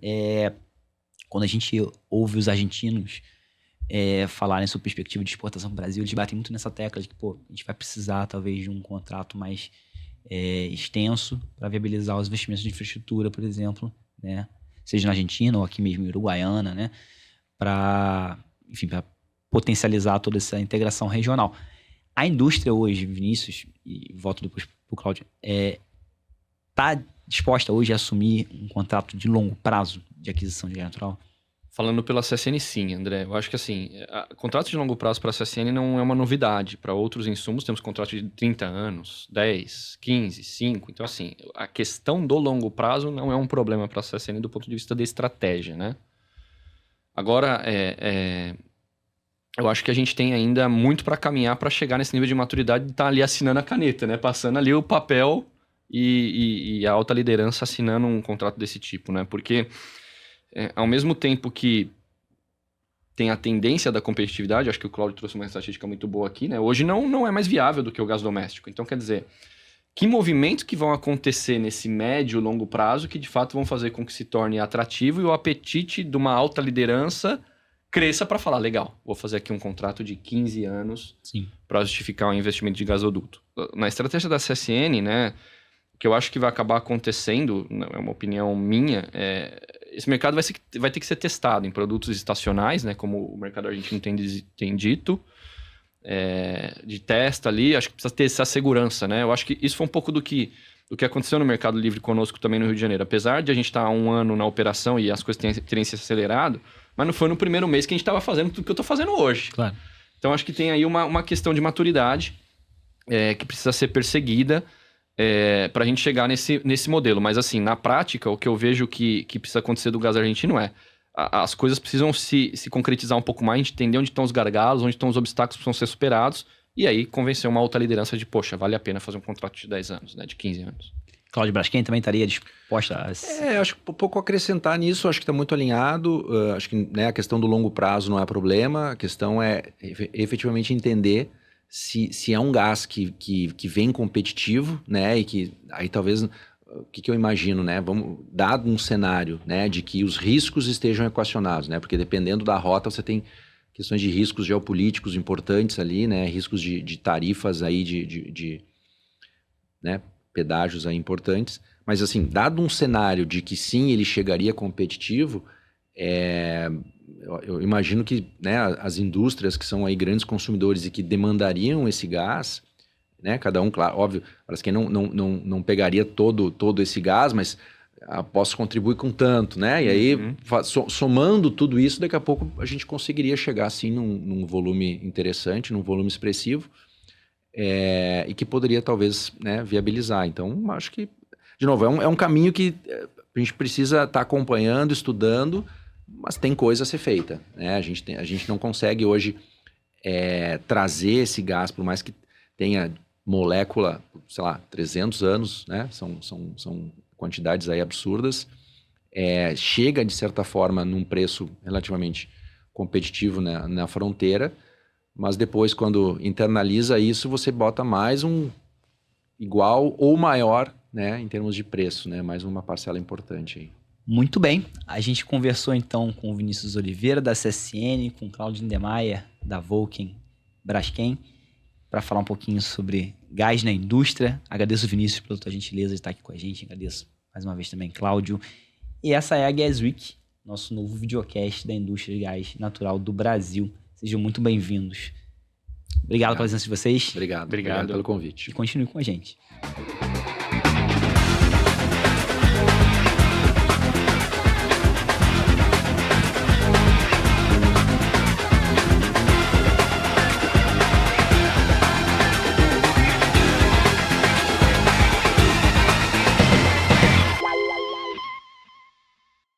[SPEAKER 1] Quando a gente ouve os argentinos falarem sobre perspectiva de exportação para o Brasil, eles batem muito nessa tecla de que, a gente vai precisar talvez de um contrato mais extenso para viabilizar os investimentos de infraestrutura, por exemplo, né? Seja na Argentina ou aqui mesmo em Uruguaiana, né? Para potencializar toda essa integração regional. A indústria hoje, Vinícius, e volto depois para o Cláudio, está disposta hoje a assumir um contrato de longo prazo de aquisição de gás natural?
[SPEAKER 2] Falando pela CSN, sim, André. Eu acho que assim, contrato de longo prazo para a CSN não é uma novidade. Para outros insumos, temos contrato de 30 anos, 10, 15, 5. Então, assim, a questão do longo prazo não é um problema para a CSN do ponto de vista da estratégia, né? Agora, eu acho que a gente tem ainda muito para caminhar para chegar nesse nível de maturidade de estar ali assinando a caneta, né? Passando ali o papel e a alta liderança assinando um contrato desse tipo, né? Porque, ao mesmo tempo que tem a tendência da competitividade, acho que o Cláudio trouxe uma estatística muito boa aqui, né? Hoje não é mais viável do que o gás doméstico. Então, quer dizer, que movimentos que vão acontecer nesse médio e longo prazo que, de fato, vão fazer com que se torne atrativo e o apetite de uma alta liderança cresça para falar, legal, vou fazer aqui um contrato de 15 anos para justificar um investimento de gasoduto. Na estratégia da CSN, né, o que eu acho que vai acabar acontecendo, é uma opinião minha, esse mercado vai ter que ser testado em produtos estacionais, né, como o mercado argentino tem dito, de testa ali, acho que precisa ter essa segurança, né? Eu acho que isso foi um pouco do que aconteceu no Mercado Livre conosco também no Rio de Janeiro. Apesar de a gente estar há 1 ano na operação e as coisas terem se acelerado, mas não foi no primeiro mês que a gente estava fazendo tudo que eu estou fazendo hoje.
[SPEAKER 1] Claro.
[SPEAKER 2] Então, acho que tem aí uma questão de maturidade que precisa ser perseguida para a gente chegar nesse modelo. Mas, assim, na prática, o que eu vejo que precisa acontecer do gás argentino as coisas precisam se concretizar um pouco mais, a gente entender onde estão os gargalos, onde estão os obstáculos que precisam ser superados, e aí convencer uma alta liderança de, poxa, vale a pena fazer um contrato de 10 anos, né, de 15 anos.
[SPEAKER 1] Cláudio Braskem também estaria disposta a...
[SPEAKER 3] acho que um pouco acrescentar nisso, acho que está muito alinhado, acho que, né, a questão do longo prazo não é problema, a questão é efetivamente entender se é um gás que vem competitivo, né, e que aí talvez... O que eu imagino, né? Dado um cenário, né, de que os riscos estejam equacionados, né? Porque dependendo da rota, você tem questões de riscos geopolíticos importantes ali, né? Riscos de tarifas aí, né, pedágios aí importantes. Mas, assim, dado um cenário de que sim, ele chegaria competitivo, eu imagino que, né, as indústrias que são aí grandes consumidores e que demandariam esse gás... Né? Cada um, claro, óbvio, parece que não pegaria todo esse gás, mas posso contribuir com tanto, né? E aí, somando tudo isso, daqui a pouco a gente conseguiria chegar, assim, num volume interessante, num volume expressivo, e que poderia, talvez, né, viabilizar. Então, acho que, de novo, é um caminho que a gente precisa estar acompanhando, estudando, mas tem coisa a ser feita, né? A gente não consegue hoje trazer esse gás, por mais que tenha molécula, sei lá, 300 anos, né? São quantidades aí absurdas. Chega, de certa forma, num preço relativamente competitivo na fronteira, mas depois, quando internaliza isso, você bota mais um igual ou maior, né, em termos de preço, né? Mais uma parcela importante aí.
[SPEAKER 1] Muito bem. A gente conversou, então, com o Vinícius Oliveira, da CSN, com o Cláudio Lindemeyer, da Volkswagen Braskem, para falar um pouquinho sobre gás na indústria. Agradeço, Vinícius, pela tua gentileza de estar aqui com a gente. Agradeço mais uma vez também, Cláudio. E essa é a Gas Week, nosso novo videocast da indústria de gás natural do Brasil. Sejam muito bem-vindos. Obrigado pela presença de vocês.
[SPEAKER 3] Obrigado pelo convite.
[SPEAKER 1] E continue com a gente.